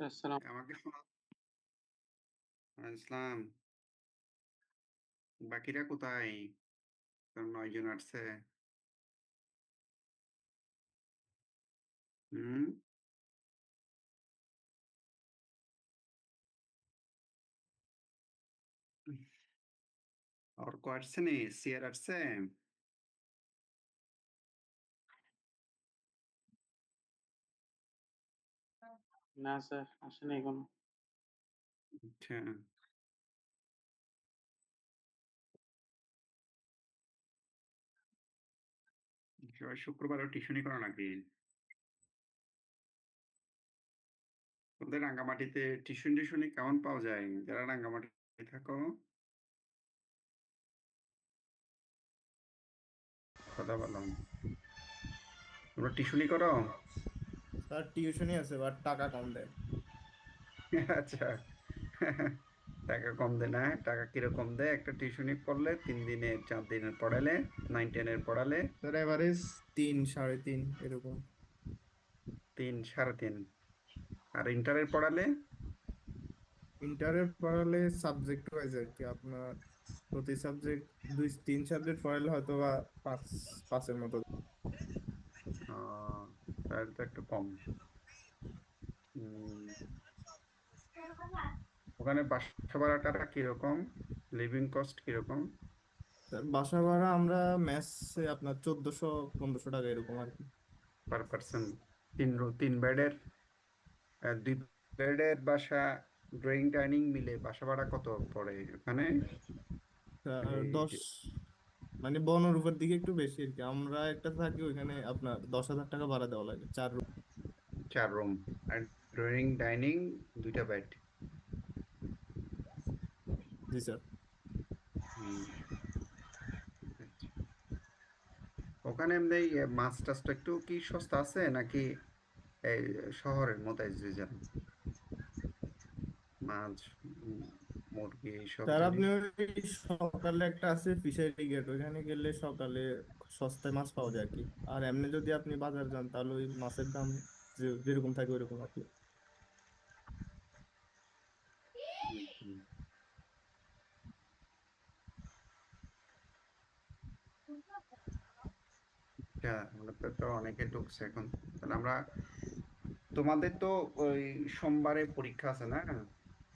আসসালাম। আমাকে শোনা ইসলাম, বাকিরা কোথায়? তোর ৯ জন আসছে। হুম? অর্ক আসছে নি? সিয়ার আসছে? না স্যার, আসেনি এখনো। আচ্ছা। সবাই শুক্রবারও টিউশনি করো নাকি? তোদের রাঙ্গামাটিতে টিউশনি কেমন পাওয়া যায়? যারা রাঙ্গামাটিতে থাকো, কথা বলো। তোমরা টিউশনি করো? স্যার টিউশনই আছে বাট টাকা কম দেয়। আচ্ছা। টাকা কম দেয় না? টাকা কিরকম দেয়? একটা টিউশনি পড়লে ৩ দিনের ৪ দিনের পড়ালে 9-10 এর পড়ালে স্যার এভারেজ 3 3.5 এরকম। ৩ ৩.৫। আর ইন্টারের পড়ালে ইন্টারের পড়ালে সাবজেক্ট ওয়াইজ আর কি, আপনার প্রতি সাবজেক্ট 2 3 সাবজেক্ট পড়ালে হয়তো বা পাঁচ পাঁচের মতো। ও, তাহলে তো একটু কম। উম, ওখানে বাসা ভাড়াটা কিরকম? লিভিং কস্ট কিরকম? স্যার বাসা ভাড়া আমরা মেসে আপনার 1400 1500 টাকা এরকম আর কি। Per person? 3 বেডের, 2 বেডের বাসা, ড্রয়িং ডাইনিং মিলে বাসা ভাড়া কত পড়ে ওখানে? স্যার এই 10, মানে বনের উপর দিকে একটু বেশি আর কি। আমরা একটা থাকি ওইখানে আপনার 10,000 টাকা ভাড়া দেওয়া লাগে 4 রুম। 4 রুম আর ড্রয়িং ডাইনিং 2টা বেড। জি স্যার। ওখানে এমনি মাছ টাছটা একটু কি সস্তা আছে নাকি এই শহরের মতো যে যান মাছ, উম, মুরগি সব স্যার আপনি জিনিস? ওই সকালে একটা আছে ফিশারি গেট, ওইখানে গেলে সকালে সস্তায় মাছ পাওয়া যায় আর কি। আর এমনি যদি আপনি বাজার যান তাহলে ওই মাছের দাম যেরকম থাকে ওইরকম আর কি। হুম, হুম। আচ্ছা, আমরা তো অনেকে ঢুকছে এখন। তাহলে আমরা, তোমাদের তো ওই সোমবারে পরীক্ষা আছে না?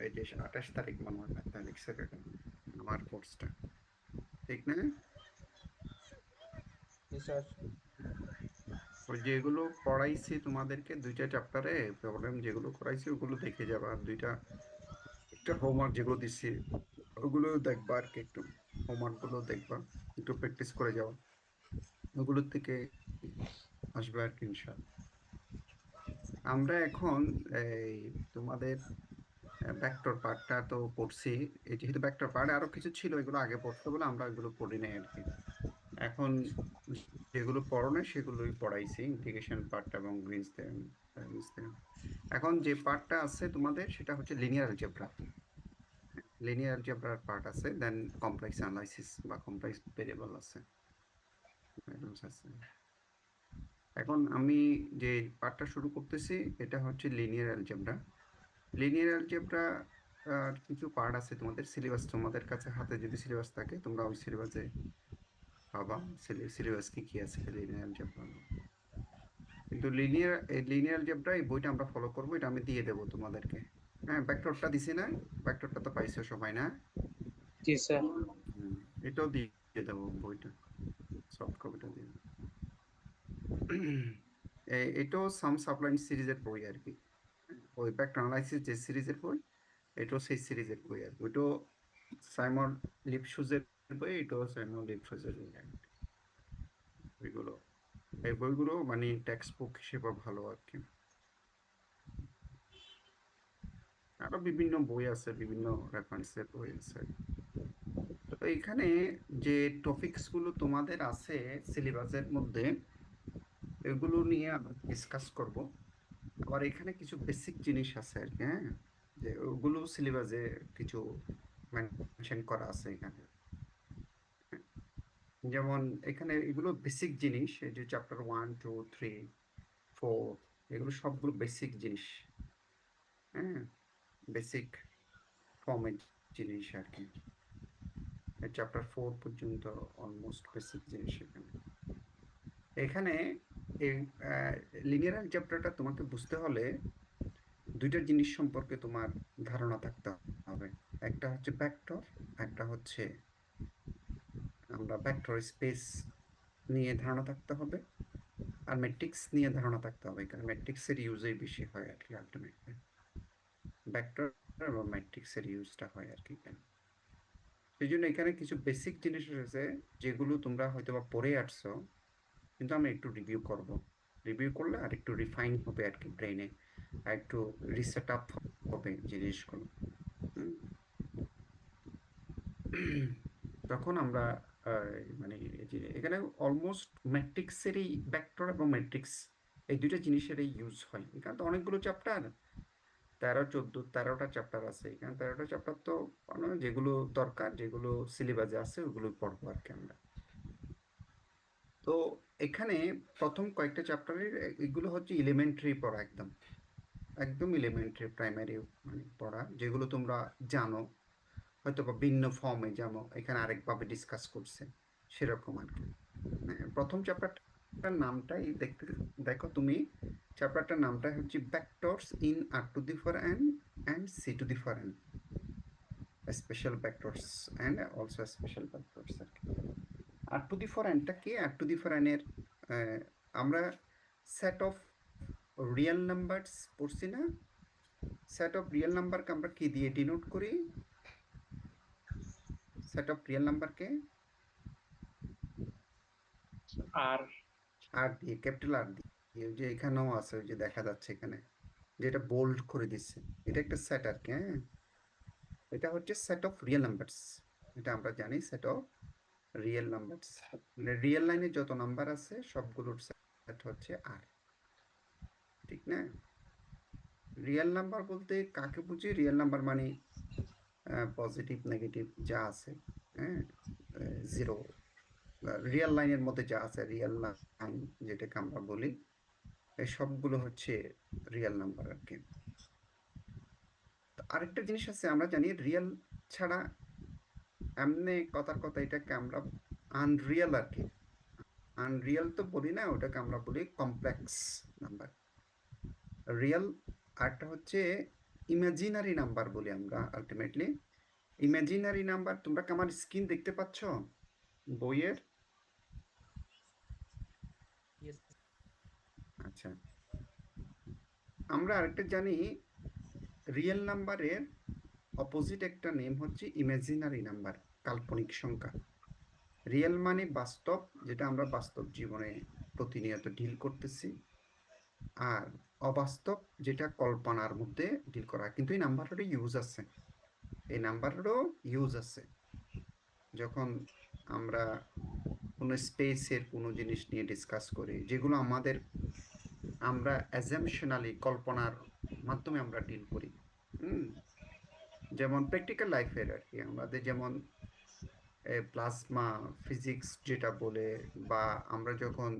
এই যে 28 তারিখ মনে হয়, তারিখ সেকেন্ড আমার কোর্সটা, ঠিক না? জি স্যার। ওই যেগুলো পড়াইছি তোমাদেরকে 2টা চ্যাপ্টারে প্রবলেম যেগুলো করাইছি ওগুলো দেখে যাবা। আর 2টা একটা হোমওয়ার্ক যেগুলো দিচ্ছি ওগুলো দেখবা আর কি, একটু হোমওয়ার্ক গুলো দেখবা, একটু প্র্যাকটিস করে যাওয়া, ওগুলোর থেকে আসবে আর কি ইনশাল্লাহ। আমরা এখন এই তোমাদের ভেক্টর পার্টটা তো পড়ছি। এই যেহেতু ভেক্টর পার্ট আরো কিছু ছিল, এগুলো আগে পড়তে বলে আমরা এগুলো পড়ি নাই আর কি। এখন যেগুলো পড়ো না সেগুলোই পড়াইছি, ইন্টিগ্রেশন পার্টটা এবং গ্রিনস থিওরেম। এখন যে পার্টটা আছে তোমাদের সেটা হচ্ছে লিনিয়ার অ্যালজেব্রা। লিনিয়ার অ্যালজেব্রার পার্ট আছে, দেন কমপ্লেক্স অ্যানালাইসিস বা কমপ্লেক্স ভেরিয়েবল আছে, items আছে। এখন আমি যে পার্টটা শুরু করতেছি এটা হচ্ছে লিনিয়ার অ্যালজেব্রা। লিনিয়ার অ্যালজেব্রা কিছু পার্ট আছে তোমাদের সিলেবাস, তোমাদের কাছে হাতে যদি সিলেবাস থাকে তোমরা ওই সিলেবাসে পাবা সিলেবাস কি কি আছে লিনিয়ার অ্যালজেব্রা। কিন্তু লিনিয়ার অ্যালজেব্রা এই বইটা আমরা ফলো করবো, এটা আমি দিয়ে দেবো তোমাদেরকে। হ্যাঁ, ভেক্টরটা দিছি না? ভেক্টরটা তো পাইছো সবাই না? জি স্যার। হুম, এটাও দিয়ে দেবো বইটা, সফট কপিটা দিয়ে দেবো। এটাও সাম সাপ্লাইন সিরিজের বই আর কি। ওই ভেক্টর অ্যানালাইসিস যে সিরিজের বই, এটাও সেই সিরিজের বই আর কি। ওইটাও সাইমন লিপসুজের বই, এটাও সাইমন লিপসুজের বই আর কি। ওইগুলো, এই বইগুলো মানে টেক্সট বুক হিসেবে ভালো আর কি। আরো বিভিন্ন বই আছে, বিভিন্ন রেফারেন্সের বই আছে। তো এইখানে যে টপিকস গুলো তোমাদের আছে সিলেবাসের মধ্যে, এগুলো নিয়ে আমরা ডিসকাস করব। আবার এখানে কিছু বেসিক জিনিস আছে আর কি, হ্যাঁ, যে ওগুলো সিলেবাসে কিছু মেনশন করা আছে এখানে। যেমন এখানে এগুলো বেসিক জিনিস, এই যে চ্যাপ্টার 1 2 3 4, এগুলো সবগুলো বেসিক জিনিস। হ্যাঁ, বেসিক ফর্মের জিনিস আর কি। চ্যাপ্টার 4 পর্যন্ত অলমোস্ট বেসিক জিনিস এখানে। এখানে এই লিনিয়ার অ্যালজেব্রাটা তোমাকে বুঝতে হলে দুইটা জিনিস সম্পর্কে তোমার ধারণা থাকতে হবে। একটা হচ্ছে ভেক্টর, একটা হচ্ছে আমরা ভেক্টর স্পেস নিয়ে ধারণা থাকতে হবে, আর ম্যাট্রিক্স নিয়ে ধারণা থাকতে হবে, কারণ ম্যাট্রিক্সের ইউজই বেশি হয় আর কি। আলটিমেটলি ভেক্টর এবং ম্যাট্রিক্সের ইউজটা হয় আর কি। সেই জন্য এখানে কিছু বেসিক জিনিস রয়েছে যেগুলো তোমরা হয়তো বা পড়ে আসছো, কিন্তু আমরা একটু রিভিউ করব। রিভিউ করলে আর একটু রিফাইন হবে আর কি ব্রেনে, আর একটু রিসেট আপ হবে জিনিসগুলো। হুম। তখন আমরা মানে এই যে এখানে অলমোস্ট ম্যাট্রিক্সেরই ভেক্টর এবং ম্যাট্রিক্স এই দুইটা জিনিসেরই ইউজ হয়। এখানে তো অনেকগুলো চ্যাপ্টার, 13 চ্যাপ্টার আছে এখানে। 13টা চ্যাপ্টার তো মানে যেগুলো দরকার, যেগুলো সিলেবাসে আছে ওগুলো পড়বো আর কি আমরা। তো এখানে প্রথম কয়েকটা চ্যাপ্টারের এগুলো হচ্ছে এলিমেন্টারি পড়া, একদম একদম এলিমেন্টারি প্রাইমারি মানে পড়া, যেগুলো তোমরা জানো, হয়তো বা ভিন্ন ফর্মে জানো, এখানে আরেকভাবে ডিসকাস করছে সেরকম আর কি। প্রথম চ্যাপ্টারটার নামটাই দেখতে দেখো তুমি, চ্যাপ্টারটার নামটা হচ্ছে vectors in R to the power n and c to the power n, special vectors and also special vectors আর কি। আর টু দি পাওয়ার nটা কি? আর টু দি পাওয়ার n এর আমরা সেট অফ রিয়েল নাম্বারস পড়ছি না? সেট অফ রিয়েল নাম্বারকে আমরা কি দিয়ে ডিনোট করি? সেট অফ রিয়েল নাম্বারকে আর আর দিয়ে, ক্যাপিটাল আর দিয়ে। ওই যে এখানেও আছে, ওই যে দেখা যাচ্ছে এখানে যেটা বোল্ড করে দিচ্ছে, এটা একটা সেট আর কি। হ্যাঁ, এটা হচ্ছে সেট অফ রিয়েল নাম্বারস। এটা আমরা জানি সেট অফ রিয়েল নাম্বারস, মানে রিয়েল লাইনে যত নাম্বার আছে সবগুলোর সেট হচ্ছে আর, ঠিক না? রিয়েল নাম্বার বলতে কাকে বুঝি? রিয়েল নাম্বার মানে পজিটিভ নেগেটিভ যা আছে, হ্যাঁ, জিরো, রিয়েল লাইনের মধ্যে যা আছে, রিয়েল লাইন যেটাকে আমরা বলি, এই সবগুলো হচ্ছে রিয়েল নাম্বার আর কি। তো আরেকটা জিনিস আছে, আমরা জানি রিয়েল ছাড়া এমনি কথার কথা এটাকে আমরা আনরিয়েল আর কি। আনরিয়েল তো বলি না, ওটাকে আমরা বলি কমপ্লেক্স নাম্বার। রিয়েল আরটা হচ্ছে ইমাজিনারি নাম্বার বলি আমরা আলটিমেটলি। ইমাজিনারি নাম্বার, তোমরা কি আমার স্ক্রিন দেখতে পাচ্ছ বইয়ের? আচ্ছা, আমরা আরেকটা জানি রিয়েল নাম্বারের অপোজিট একটা নেম হচ্ছে ইমাজিনারি নাম্বার, কাল্পনিক সংখ্যা। রিয়েল মানে বাস্তব, যেটা আমরা বাস্তব জীবনে প্রতিনিয়ত ডিল করতেছি, আর অবাস্তব যেটা কল্পনার মধ্যে ডিল করা। কিন্তু এই নাম্বারেরও ইউজ আছে, এই নাম্বারেরও ইউজ আছে যখন আমরা কোনো স্পেসের কোনো জিনিস নিয়ে ডিসকাস করি, যেগুলো আমাদের আমরা অ্যাজামশনালি কল্পনার মাধ্যমে আমরা ডিল করি। হুম, যেমন প্র্যাকটিক্যাল লাইফের আর কি, আমাদের যেমন প্লাজমা ফিজিক্স যেটা বলে, বা আমরা যখন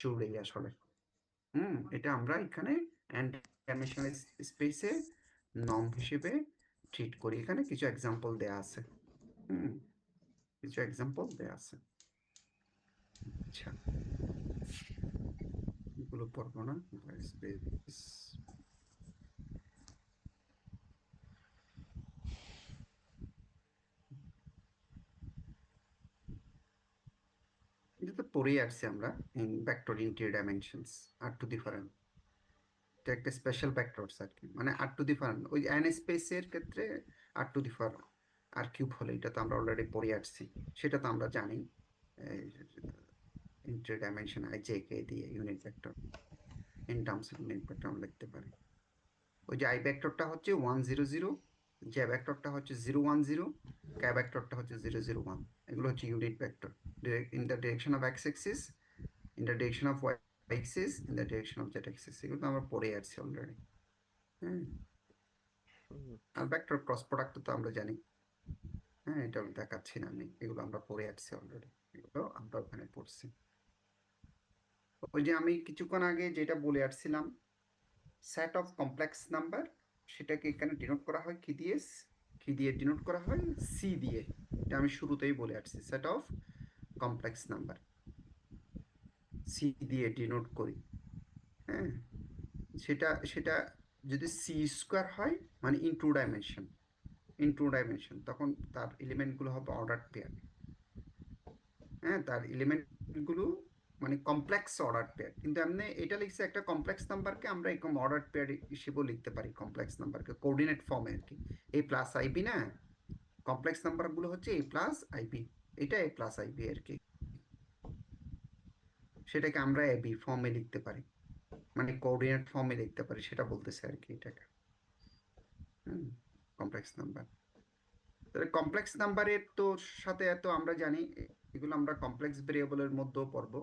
জরুরি আসলে। এটা আমরা এখানে অ্যান্ড ডাইমেনশনাল স্পেসে নর্ম হিসেবে ট্রিট করি। এখানে কিছু এক্সাম্পল দেয়া আছে। কিছু এক্সাম্পল দেয়া আছে। আচ্ছা, এগুলো পড়বো না। স্পেস এটা তো পড়েই আসছি আমরা, in vector interior dimensions R to the power. এটা একটা স্পেশাল ভেক্টরস আর কি, মানে আর টু দি পাওয়ার ওই এন স্পেসের ক্ষেত্রে আর to the power R cube হলে, এটা তো আমরা অলরেডি পড়ে আসছি, সেটা তো আমরা জানি। Interior dimension I J K দিয়ে unit vector, in terms of unit vector আমরা লিখতে পারি। ওই যে আই ভেক্টরটা হচ্ছে 100, জে ভেক্টরটা হচ্ছে 010, কে ভেক্টরটা হচ্ছে 001। এগুলো হচ্ছে unit vector in the direction of X axis, in the direction of Y axis, in the direction of Z axis. এগুলো তো আমরা পড়ে আসছি অলরেডি। হ্যাঁ, আর ভেক্টর ক্রস প্রোডাক্ট তো আমরা জানি। হ্যাঁ, এটা দেখাচ্ছি না আমি, এগুলো আমরা পড়ে আসছি অলরেডি, এগুলো আমরা ওখানে পড়ছি। ওই যে আমি কিছুক্ষণ আগে যেটা বলে আসছিলাম, সেট অফ কমপ্লেক্স নাম্বার, সেটাকে এখানে ডিনোট করা হয় কি দিয়ে? কি দিয়ে ডিনোট করা হয়? সি দিয়ে। এটা আমি শুরুতেই বলে আসছি, set of complex number C দিয়ে ডিনোট করি। হ্যাঁ, সেটা সেটা যদি সি স্কোয়ার হয়, মানে ইন টু ডাইমেনশন, তখন তার এলিমেন্টগুলো হবে অর্ডার পেয়ার। হ্যাঁ, তার এলিমেন্টগুলো মানে কমপ্লেক্স অর্ডার পেয়ার। কিন্তু এমনি এটা লিখছে একটা কমপ্লেক্স নাম্বারকে আমরা এরকম অর্ডার পেয়ার হিসেবেও লিখতে পারি, কমপ্লেক্স নাম্বারকে কোঅর্ডিনেট ফর্মে আর কি। এ প্লাস আইবি না, কমপ্লেক্স নাম্বারগুলো হচ্ছে এ প্লাস আইবি, এটা এ প্লাস আইবি আর কি। সেটাকে আমরা এবি ফর্মে লিখতে পারি, মানে কোঅর্ডিনেট ফর্মে লিখতে পারি, সেটা বলতেছে আর কি এটাকে। কমপ্লেক্স নাম্বার, তাহলে কমপ্লেক্স নাম্বারের তো সাথে এত আমরা জানি, এগুলো আমরা কমপ্লেক্স ভেরিয়েবলের মধ্যেও পড়বো।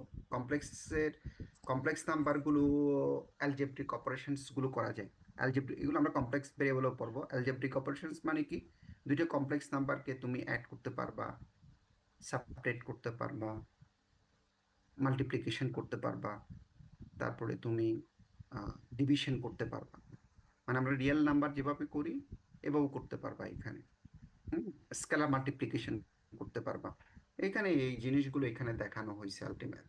কমপ্লেক্স নাম্বারগুলো অ্যালজেব্রিক অপারেশনস গুলো করা যায়। এগুলো আমরা কমপ্লেক্স ভেরিয়েবলও পড়বো। অ্যালজেব্রিক অপারেশনস মানে কি? দুইটা কমপ্লেক্স নাম্বারকে তুমি অ্যাড করতে পারবা, সাবট্রেক্ট করতে পারবা, মাল্টিপ্লিকেশন করতে পারবা, তারপরে তুমি ডিভিশন করতে পারবা। মানে আমরা রিয়েল নাম্বার যেভাবে করি এভাবেও করতে পারবা এখানে। স্কেলার মাল্টিপ্লিকেশন করতে পারবা। এখানে এই জিনিসগুলো এখানে দেখানো হয়েছে আলটিমেট।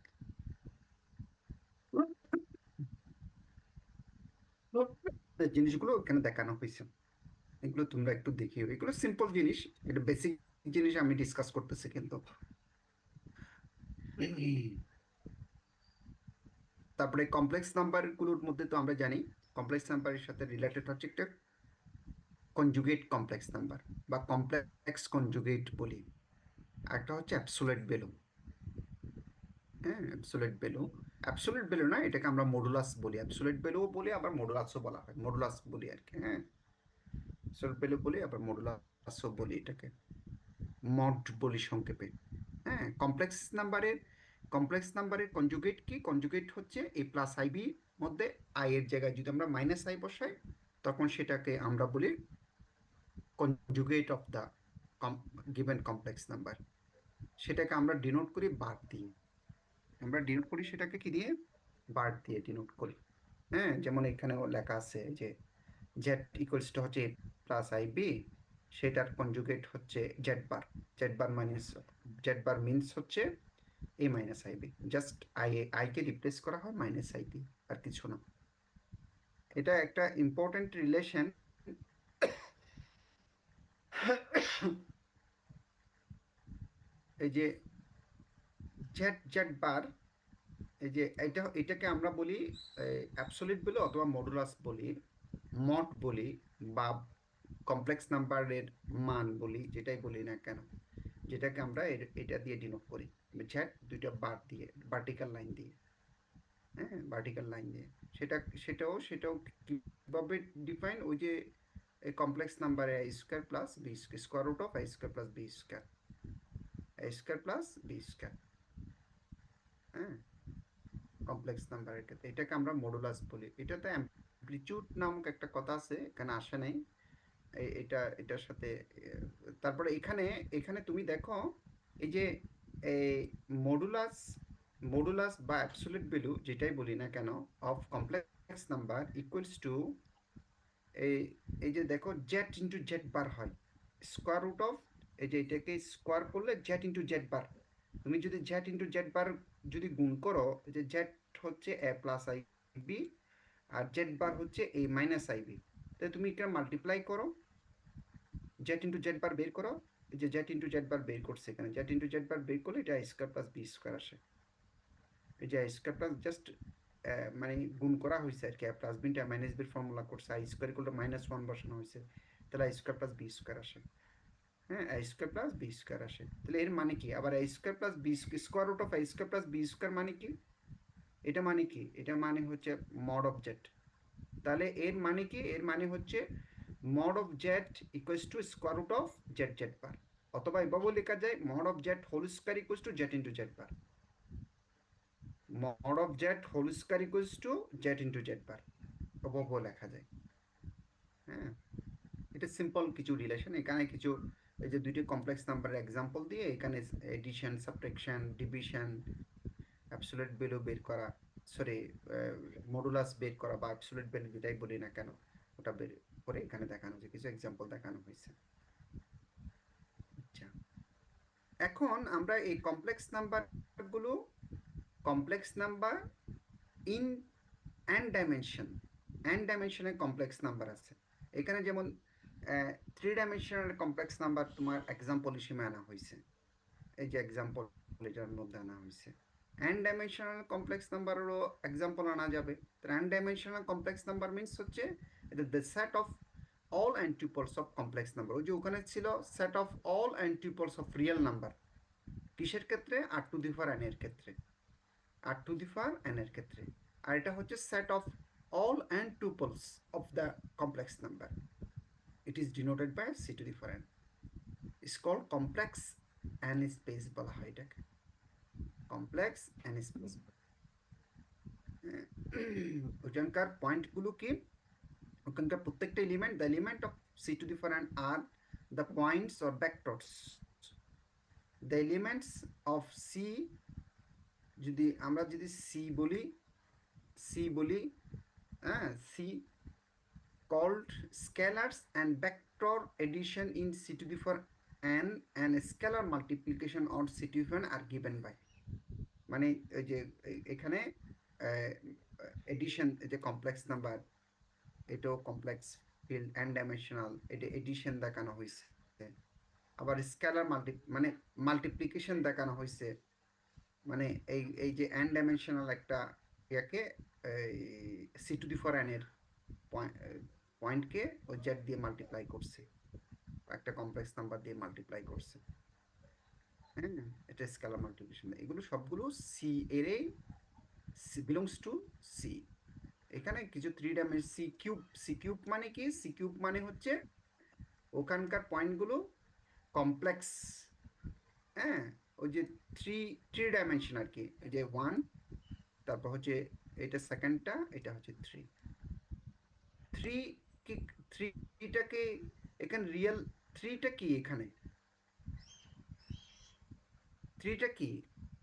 জিনিসগুলো এখানে দেখানো হয়েছে, এগুলো তোমরা একটু দেখিও। এগুলো সিম্পল জিনিস, এটা বেসিক জিনিস আমি ডিসকাস করতেছি কিন্তু। তারপরে কমপ্লেক্স নাম্বার গুলোর মধ্যে তো আমরা জানি, কমপ্লেক্স নাম্বারের সাথে রিলেটেড হচ্ছে একটা কনজুগেট কমপ্লেক্স নাম্বার বা কমপ্লেক্স কনজুগেট বলি। একটা হচ্ছে অ্যাবসোলিউট ভ্যালু। হ্যাঁ, অ্যাবসোলিউট ভ্যালু না, এটাকে আমরা মডুলাস বলি। অ্যাবসোলিউট ভ্যালুও বলি, আবার মডুলাসও বলা হয়, মডুলাস বলি আর কি। হ্যাঁ, অ্যাবসোলিউট ভ্যালু বলি, আবার মডুলাসও বলি, এটাকে মড বলি সংক্ষেপে। হ্যাঁ, কমপ্লেক্স নাম্বারের কনজুগেট কি? কনজুগেট হচ্ছে এ প্লাস আইবি মধ্যে আই এর জায়গায় যদি আমরা মাইনাস আই বসাই, তখন সেটাকে আমরা বলি conjugate of the given complex number. সেটাকে আমরা ডিনোট করি বার দিয়ে। আমরা ডিনোট করি সেটাকে কি দিয়ে? বার দিয়ে ডিনোট করি। হ্যাঁ, যেমন এখানেও লেখা আছে যে জেড ইকুয়ালস টু হচ্ছে এ প্লাস আই বি, সেটার কনজুগেট হচ্ছে Z bar. Z bar means হচ্ছে A minus I B, just I কে রিপ্লেস করা হয় মাইনাস আই দিয়ে, আর কিছু না। এটা একটা ইম্পর্টেন্ট রিলেশন। এই যে জেড জেড বার, এই যে এটাকে আমরা বলি অ্যাবসলিউট বলি অথবা মডুলাস বলি, মড বলি, বা কমপ্লেক্স নাম্বারের মান বলি, যেটাই বলি না কেন, যেটাকে আমরা এটা দিয়ে ডিনোট করি, জ্যাট দুইটা বার দিয়ে, ভার্টিক্যাল লাইন দিয়ে। হ্যাঁ, ভার্টিক্যাল লাইন দিয়ে। সেটাও কিভাবে ডিফাইন? ওই যে কমপ্লেক্স নাম্বারে I square plus B square, square root of I square plus B square, I square plus B square. হ্যাঁ, কমপ্লেক্স নাম্বারের ক্ষেত্রে এটাকে আমরা মডুলাস বলি। এটাতে অ্যামপ্লিটিউড নামক একটা কথা আছে, এখানে আসে নাই এটার সাথে। তারপরে এখানে এখানে তুমি দেখো, এই যে মডুলাস মডুলাস বা অ্যাবসলিউট ভ্যালু যেটাই বলি না কেন of complex number equals to এই এই যে দেখো জেড ইন্টু জেড বার হয়, স্কোয়ার রুট অফ এই যে এটাকে স্কোয়ার করলে জেড ইন্টু জেড বার। তুমি যদি জেড ইন্টু জেড বার যদি গুণ করো, যে জেড হচ্ছে এ প্লাস আই বি আর জেড বার হচ্ছে এ মাইনাস আই বি, তাহলে তুমি এটা মাল্টিপ্লাই করো, জেড ইন্টু জেড বার বের করো, এই যে জেড ইন্টু জেড বার বের করছে এখানে, জেড ইন্টু জেড বার বের করলে এটা I square plus B square আসে। এই যে আই স্কোয়ার প্লাস জাস্ট মানে গুণ করা হয়েছে আর কি, প্লাস বিটা মাইনাস বির ফর্মুলা করছে, I square equal to minus one বসানো হয়েছে, তাহলে I square plus B square আসে। হ্যাঁ, I square plus B square আসে। তাহলে এর মানে কি, আবার I square plus B square root of I square plus B square মানে কি, এটা মানে কি, এটা মানে হচ্ছে মড অফ জেড। তাহলে এর মানে কি, এর মানে হচ্ছে mod of Z equals to square root of Z Z bar, অথবা এভাবেও লেখা যায় mod of Z whole square equals to Z into Z bar, mod of Z whole square equals to Z into Z bar, এভাবেও লেখা যায়। হ্যাঁ, এটা simple কিছু রিলেশন, এখানে কিছু এই যে দুইটি কমপ্লেক্স নাম্বারের এক্সাম্পল দিয়ে এখানে addition, subtraction, division, absolute value বের করা, সরি মডুলাস বের করা বা অ্যাবসলিউট ভ্যালু যেটাই বলি না কেন ওটা বের করে এখানে দেখানো হয়েছে, কিছু এক্সাম্পল দেখানো হয়েছে। আচ্ছা, এখন আমরা এই কমপ্লেক্স নাম্বারগুলো, কমপ্লেক্স নাম্বার ইন এন ডাইমেনশনের কমপ্লেক্স নাম্বার আছে এখানে, যেমন 3 ডাইমেনশনাল কমপ্লেক্স নাম্বার তোমার এক্সাম্পল হিসেবে আনা হয়েছে, এই যে এক্সাম্পল এটার মধ্যে আনা হয়েছে। এন ডাইমেনশনাল কমপ্লেক্স নাম্বারেরও এক্সাম্পল আনা যাবে। N dimensional complex number means হচ্ছে the set of all n tuples of complex number. ওই যে ওখানে ছিল set of all n tuples of real number, কিসের ক্ষেত্রে, আর টু দি পাওয়ার এন এর ক্ষেত্রে, আর টু দি পাওয়ার এন এর ক্ষেত্রে। আর এটা হচ্ছে set of all n tuples of the complex number, it is denoted by C to the power N, is called complex N space বলা হয় এটাকে, কমপ্লেক্স এন স্পেস। ওখানকার পয়েন্টগুলো কি, ওখানকার প্রত্যেকটা element, the element of C to the power N are the points or vectors, the elements of C, যদি আমরা যদি সি বলি, হ্যাঁ, C called scalars and vector addition in C to the power n and scalar multiplication on C to the power n are given by, মানে এই যে এখানে addition, এই যে কমপ্লেক্স নাম্বার, এটাও কমপ্লেক্স ফিল্ড এন ডাইমেনশনাল, এটা addition দেখানো হয়েছে, আবার স্কেলার মানে মাল্টিপ্লিকেশন দেখানো হয়েছে, মানে এই এই যে এন ডাইমেনশনাল একটা ইয়াকে C to the power N এর পয়েন্টকে ও জেড দিয়ে মাল্টিপ্লাই করছে, একটা কমপ্লেক্স নাম্বার দিয়ে মাল্টিপ্লাই করছে। হ্যাঁ, এটা স্কেলার মাল্টিপ্লিকেশন, এগুলো সবগুলো সি এর বিলংস টু সি। এখানে কিছু 3 ডাইমেনশন সি কিউব মানে কি, সি কিউব মানে হচ্ছে ওখানকার পয়েন্টগুলো কমপ্লেক্স। হ্যাঁ, ওই যে থ্রি ডাইমেনশন আর কি, এই যে 1, তারপর হচ্ছে এটা সেকেন্ডটা, এটা হচ্ছে 3 কি, থ্রিটাকে এখানে রিয়েল, থ্রিটা কি এখানে, থ্রিটা কি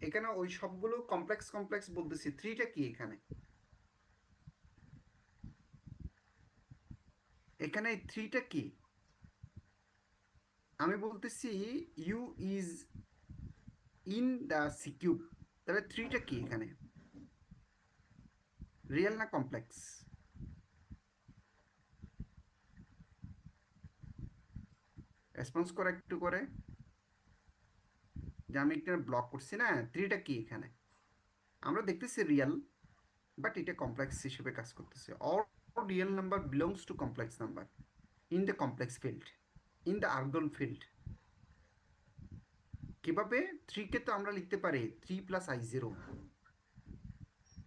এখানে, ওই সবগুলো কমপ্লেক্স কমপ্লেক্স বলতেছি, থ্রিটা কি এখানে, এখানে থ্রিটা কি, আমি বলতেছি U is in the C cube, তাহলে থ্রিটা কি এখানে, রিয়েল না কমপ্লেক্স? রেসপন্স করে একটু করে, যে আমি একটা ব্লক করছি না, থ্রিটা কি এখানে, আমরা দেখতেছি রিয়েল, বাট এটা কমপ্লেক্স হিসেবে কাজ করতেছে। All real number belongs to complex number in the complex field, in the argon field. কিভাবে, থ্রিকে তো আমরা লিখতে পারি 3 প্লাস I0,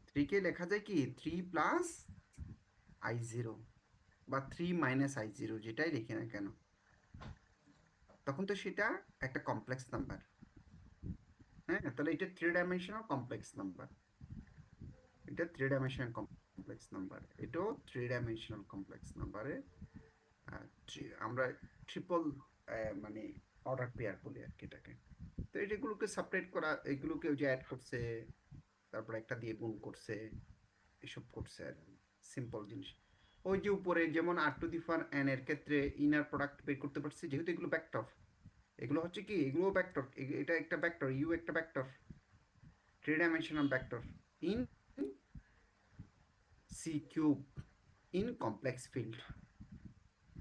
থ্রিকে লেখা যায় কি 3 প্লাস I0 বা 3 মাইনাস I0, যেটাই লিখি না কেন, তখন তো সেটা একটা কমপ্লেক্স নাম্বার। হ্যাঁ, তাহলে এটা 3 ডাইমেনশনাল কমপ্লেক্স নাম্বার, এটা 3 ডাইমেনশনাল কমপ্লেক্স নাম্বার, এটাও 3 ডাইমেনশনাল কমপ্লেক্স নাম্বারে আমরা ট্রিপল মানে অর্ডার পেয়ার বলি আর কি এটাকে। তো এগুলোকে সেপারেট করা, এগুলোকে যে অ্যাড করছে তারপরে একটা দিয়ে গুণ করছে, এসব করছে আর সিম্পল জিনিস। ওই যে উপরে যেমন r⁴n এর ক্ষেত্রে ইনার প্রোডাক্ট বের করতে পারছি, যেহেতু এগুলো ভেক্টর, এগুলো হচ্ছে কি, এগুলো ভেক্টর, এটা একটা ভেক্টর, ইউ একটা vector, 3 dimensional vector in C cube in complex field.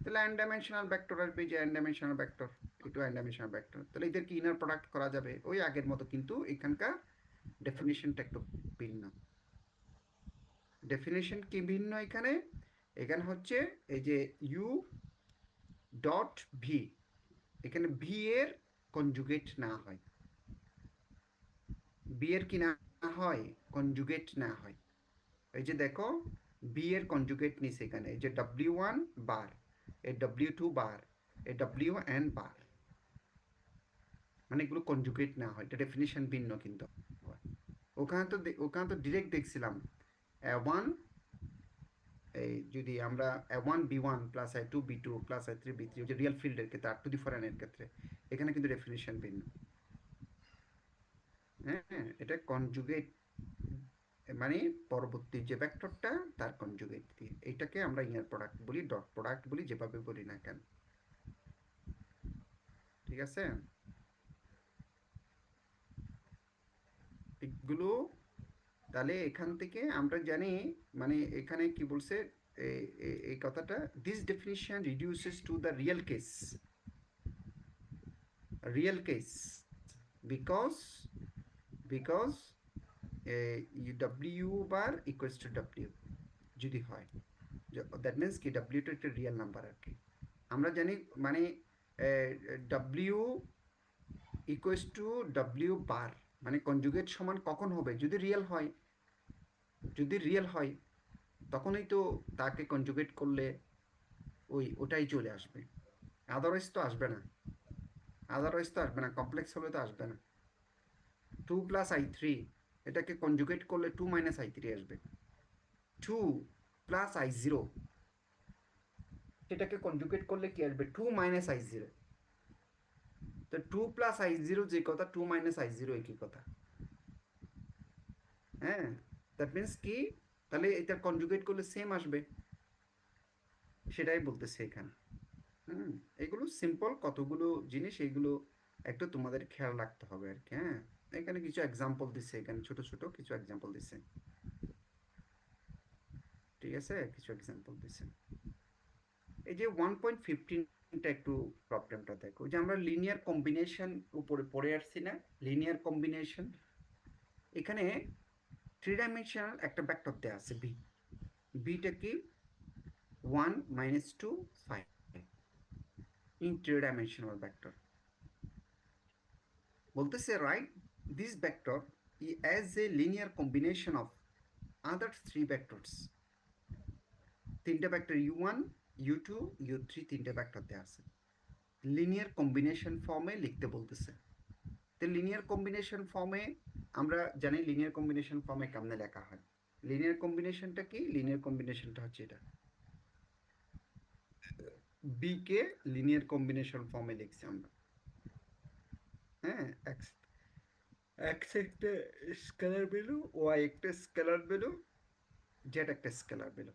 তাহলে n ডাইমেনশনাল ভেক্টর আসবে, যে n ডাইমেনশনাল ভেক্টর, একটু n ডাইমেনশনাল ভেক্টর, তাহলে এদেরকে ইনার প্রোডাক্ট করা যাবে ওই আগের মতো, কিন্তু এখানকার ডেফিনেশনটা একটু ভিন্ন। ডেফিনেশন কি ভিন্ন এখানে? এখানে হচ্ছে এই যে ইউ ডট ভি, এখানে ভি এর কনজুগেট না হয়, বি এর কি না হয়, কনজুগেট না হয়। এই যে দেখো বি এর কনজুগেট নিছে এখানে, এই যে W1 বার, এই W2 বার, এই WN বার, মানে এগুলো কনজুগেট না হয়, এটা ডেফিনিশন ভিন্ন কিন্তু। ওখানে তো ডিরেক্ট দেখছিলাম ওয়ান, এই যদি আমরা A1 B1 plus A2 B2 plus A3 B3, যে রিয়েল ফিল্ডের ক্ষেত্রে r⁴n এর ক্ষেত্রে, এখানে কিন্তু ডেফিনিশন ভিন্ন। হ্যাঁ, এটা কনজুগেট, মানে পরবর্তী যে ভেক্টরটা তার কনজুগেট দিয়ে, এইটাকে আমরা ইনার প্রোডাক্ট বলি, ডট প্রোডাক্ট বলি, যেভাবে বলি না কেন। ঠিক আছে, এগুলো তাহলে এখান থেকে আমরা জানি, মানে এখানে কি বলছে এই কথাটা, this definition reduces to the real case, because W bar equals to W যদি হয়, দ্যাট মিনস কি W টা একটা রিয়েল নাম্বার আর কি। আমরা জানি মানে W ইকুয়ালস টু W বার, মানে কনজুগেট সমান কখন হবে, যদি রিয়েল হয়, যদি রিয়েল হয় তখনই তো তাকে কনজুগেট করলে ওটাই চলে আসবে, আদারওয়াইজ তো আসবে না, কমপ্লেক্স হলে তো আসবে না। 2 + I3 এটাকে কনজুগেট করলে 2 - I3 আসবে। 2 + I0 সেটাকে কনজুগেট করলে কি আসবে, 2 - I0। তো 2 + I0 যে কথা, 2 - I0 একই কথা। হ্যাঁ, দ্যাট মিনস কি, তাহলে এটা কনজুগেট করলে সেম আসবে, সেটাই বলতেছে এখানে। এগুলো সিম্পল কতগুলো জিনিস, এইগুলো একটু তোমাদের খেয়াল রাখতে হবে আর কি। হ্যাঁ, এখানে কিছু এক্সাম্পল দিচ্ছে, এখানে ছোট ছোট কিছু এক্সাম্পল দিচ্ছে, ঠিক আছে, কিছু এক্সাম্পল দিচ্ছে। এই যে 1.15টা একটু প্রবলেমটা দেখো, যে আমরা লিনিয়ার কম্বিনেশন উপরে পড়ে আসছি না, লিনিয়ার কম্বিনেশন, এখানে 3 ডাইমেনশনাল একটা ভেক্টর দেওয়া আছে বি, বিটা কি 1 - 2 5 in 3 ডাইমেনশনাল ভেক্টর। বলতেছে right this vector as a linear combination of other 3 vectors। তিনটা ভেক্টর U1 U2 U3 তিনটা ভেক্টর দেওয়া আছে, লিনিয়ার কম্বিনেশন ফর্মে লিখতে বলতেছে। তো লিনিয়ার কম্বিনেশন ফর্মে আমরা জানি, লিনিয়ার কম্বিনেশন ফর্মে কেমনে লেখা হয়। লিনিয়ার কম্বিনেশনটা কি, লিনিয়ার কম্বিনেশনটা হচ্ছে এটা, বি কে লিনিয়ার কম্বিনেশন ফর্মে লিখছি আমরা। হ্যাঁ, এক্স একটা স্কেলার ভ্যালু, ওয়াই একটা স্কেলার ভ্যালু, জেড একটা স্কেলার ভ্যালু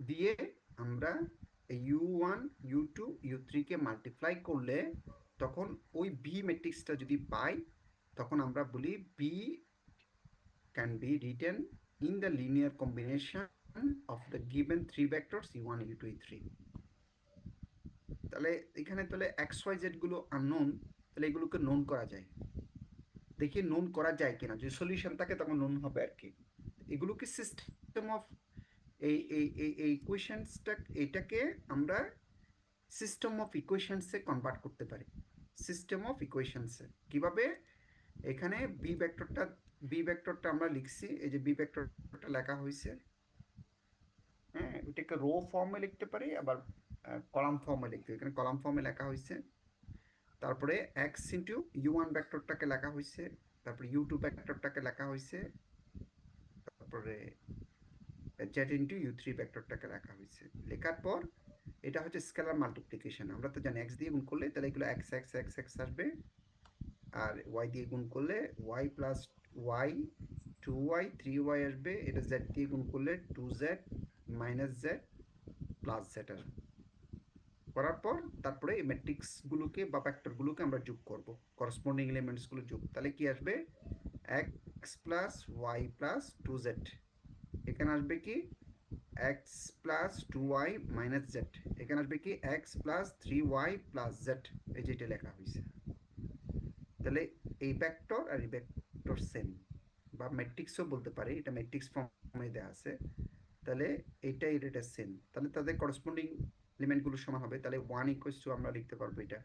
দিয়ে আমরা U1 U2 U3 কে মাল্টিপ্লাই করলে তখন ওই বি ম্যাট্রিক্সটা যদি পাই, তখন আমরা বলি B can be written in the linear combination of the given 3 vectors U1 U2 U3। তাহলে এখানে তাহলে XYZ গুলো আননোন, তাহলে এগুলোকে নোন করা যায়, দেখি নোন করা যায় কিনা, যদি সলিউশন থাকে তখন নোন হবে আর কি। এগুলোকে সিস্টেম অফ এই ইকুয়েশনসটা, এটাকে আমরা সিস্টেম অফ ইকুয়েশনসে কনভার্ট করতে পারি। সিস্টেম অফ ইকুয়েশনসে কিভাবে, এখানে বি ভেক্টরটা আমরা লিখছি, এই যে বি ভেক্টরটা লেখা হয়েছে। হ্যাঁ, এটাকে রো ফর্মে লিখতে পারি, আবার কলাম ফর্মে লিখতে, এখানে কলাম ফর্মে লেখা হয়েছে। তারপরে x ইন্টু U1 ভেক্টরটাকে লেখা হয়েছে, তারপরে U2 ভেক্টরটাকে লেখা হয়েছে, তারপরে z ইন্টু U3 ভেক্টরটাকে লেখা হয়েছে। লেখার পর এটা হচ্ছে স্কেলার মাল্টিপ্লিকেশন, আমরা তো জানি x দিয়ে গুণ করলে তাহলে এগুলো x x x x আসবে, আর y দিয়ে গুণ করলে y plus Y 2y 3y আসবে, এটা z দিয়ে গুণ করলে 2z minus z plus z আসবে। করার পর তারপরে এই ম্যাট্রিক্সগুলোকে বা ভেক্টরগুলোকে আমরা যোগ করব, করসপন্ডিং এলিমেন্টসগুলো যোগ, তাহলে কি আসবে x plus Y plus 2z, এখানে আসবে কি x plus 2y minus z, এখানে আসবে কি x plus 3y plus z, এই যেটা লেখা হয়েছে। তাহলে এই ভেক্টর আর এই ভেক্টর সেম, বা ম্যাট্রিক্সও বলতে পারি, এটা ম্যাট্রিক্স ফর্মে দেওয়া আছে। তাহলে এইটাই এটা সেম, তাহলে তাদের করসপন্ডিং এলিমেন্টগুলো সমান হবে। তাহলে 1 ইকুয়ালস টু আমরা লিখতে পারবো এটা,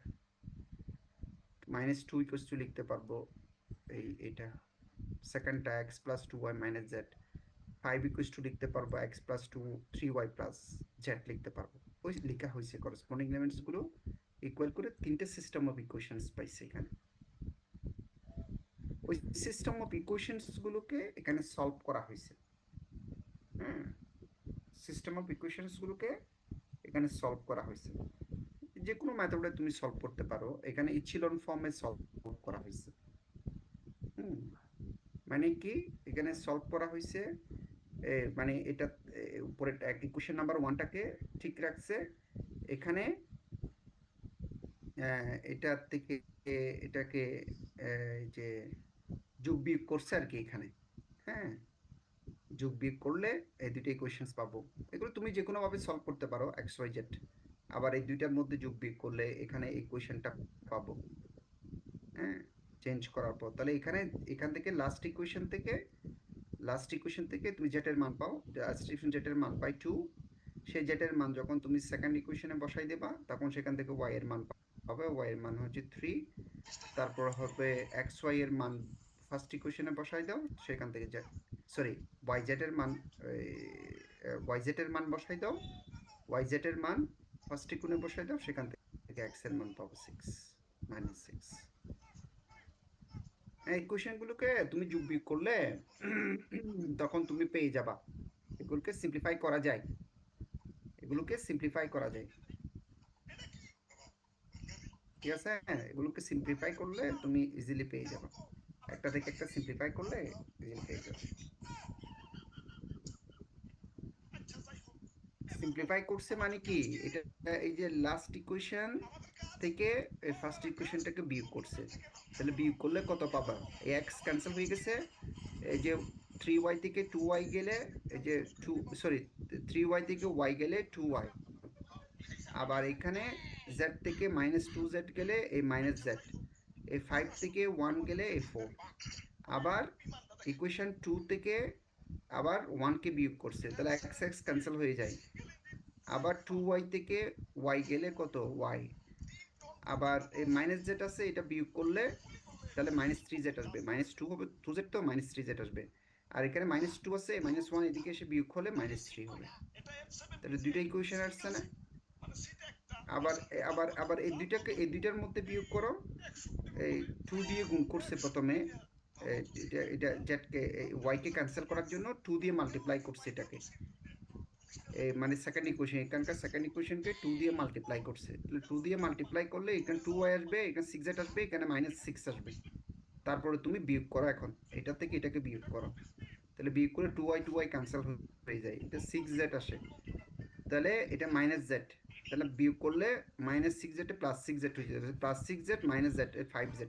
-2 ইকুয়ালস টু লিখতে পারবো এইটা সেকেন্ডটা x plus 2y minus z, 5 equals to লিখতে পারবো x plus 3y plus z লিখতে পারবো। ওই লেখা হয়েছে করসপন্ডিং এলিমেন্টস গুলো ইকুয়াল করে তিনটে সিস্টেম অফ ইকুয়েশনস পাইছে এখানে। ওই সিস্টেম অফ ইকুয়েশনস গুলোকে এখানে সলভ করা হয়েছে। হ্যাঁ, সিস্টেম অফ ইকুয়েশনস গুলোকে এখানে সলভ করা হয়েছে, যে কোনো মেথডে তুমি সলভ করতে পারো, এখানে ইচিলন ফর্মে সলভ করা হয়েছে। মানে কি এখানে সলভ করা হয়েছে, মানে এটা উপরে ইকুয়েশন নাম্বার 1টাকে ঠিক রাখছে, এখানে এটা থেকে এটাকে যে যোগ বিয়োগ করছে আর কি এখানে। হ্যাঁ, যোগ বিয়োগ করলে এই দুটো ইকুয়েশনস পাবো, এগুলো তুমি যে কোনো ভাবে সলভ করতে পারো এক্স ওয়াই জেড। আবার এই দুইটার মধ্যে যোগ বিয়োগ করলে এখানে ইকুয়েশনটা পাবো। হ্যাঁ, চেঞ্জ করার পর তাহলে এখান থেকে লাস্ট ইকুয়েশন থেকে তুমি জেটের মান পাও, জেটের মান পাই 2, সেই জেটের মান যখন তুমি সেকেন্ড ইকুয়েশনে বসাই দেবা তখন সেখান থেকে ওয়াই এর মান পাবে, ওয়াই এর মান হচ্ছে 3, তারপর হবে এক্স ওয়াই এর মান ফার্স্ট ইকুয়েশনে বসাই দাও, সেখান থেকে সরি ওয়াই জেড এর মান ওয়াই জেড এর মান বসাই দাও, ওয়াই জেড এর মান ফার্স্ট ইকুয়েশনে বসাই দাও, সেখান থেকে এক্স এর মান পাবো 6 -6। এই ইকুয়েশনগুলোকে তুমি যোগ বিয়োগ করলে তখন তুমি পেয়ে যাবা। এগুলোকে সিম্পলিফাই করা যায়, ঠিক আছে। এগুলোকে সিম্পলিফাই করলে তুমি ইজিলি পেয়ে যাবে, একটা থেকে একটা সিম্পলিফাই করলে ইজিলি পেয়ে যাবে। সিম্পলিফাই করছে মানে কি, এটা এই যে লাস্ট ইকুয়েশন থেকে ফার্স্ট ইকুয়েশনটাকে বিয়োগ করছে, তাহলে বিয়োগ করলে কত পাবা, এই এক্স ক্যান্সেল হয়ে গেছে, এই যে 3y থেকে 2y গেলে এই যে 3y থেকে y গেলে 2y, আবার এখানে z থেকে -2z গেলে এই -z, এই 5 থেকে 1 গেলে এই 4, আবার ইকুয়েশন 2 থেকে আবার 1 কে বিয়োগ করছে, তাহলে x x ক্যান্সেল হয়ে যায়, আবার 2y থেকে y গেলে কত y, আবার এই -z আছে, এটা বিয়োগ করলে তাহলে -3z আসবে, -2 হবে 2z, তো -3z আসবে, আর এখানে -2 আছে, -1 এদিকে এসে বিয়োগ হলে -3 হবে, তাহলে দুইটা ইকুয়েশন আসছে না। আবার আবার আবার এই দুইটার মধ্যে বিয়োগ করো, এই 2 দিয়ে গুণ করছে প্রথমে, এটা জেডকে ওয়াইকে ক্যান্সেল করার জন্য 2 দিয়ে মাল্টিপ্লাই করছে এটাকে, মানে সেকেন্ড ইকুয়েশন, এখানকার সেকেন্ড ইকুয়েশনকে 2 দিয়ে মাল্টিপ্লাই করছে, তাহলে 2 দিয়ে মাল্টিপ্লাই করলে এখানে 2y আসবে, এখানে 6z আসবে, এখানে -6 আসবে, তারপরে তুমি বিয়োগ করো, এখন এটা থেকে এটাকে বিয়োগ করো, তাহলে বিয়োগ করে 2y ক্যান্সেল হয়ে যায়, এটা 6z আসে, তাহলে এটা -z, তাহলে বিয়োগ করলে -6z +6z হয়ে যাবে, +6z -z 5z,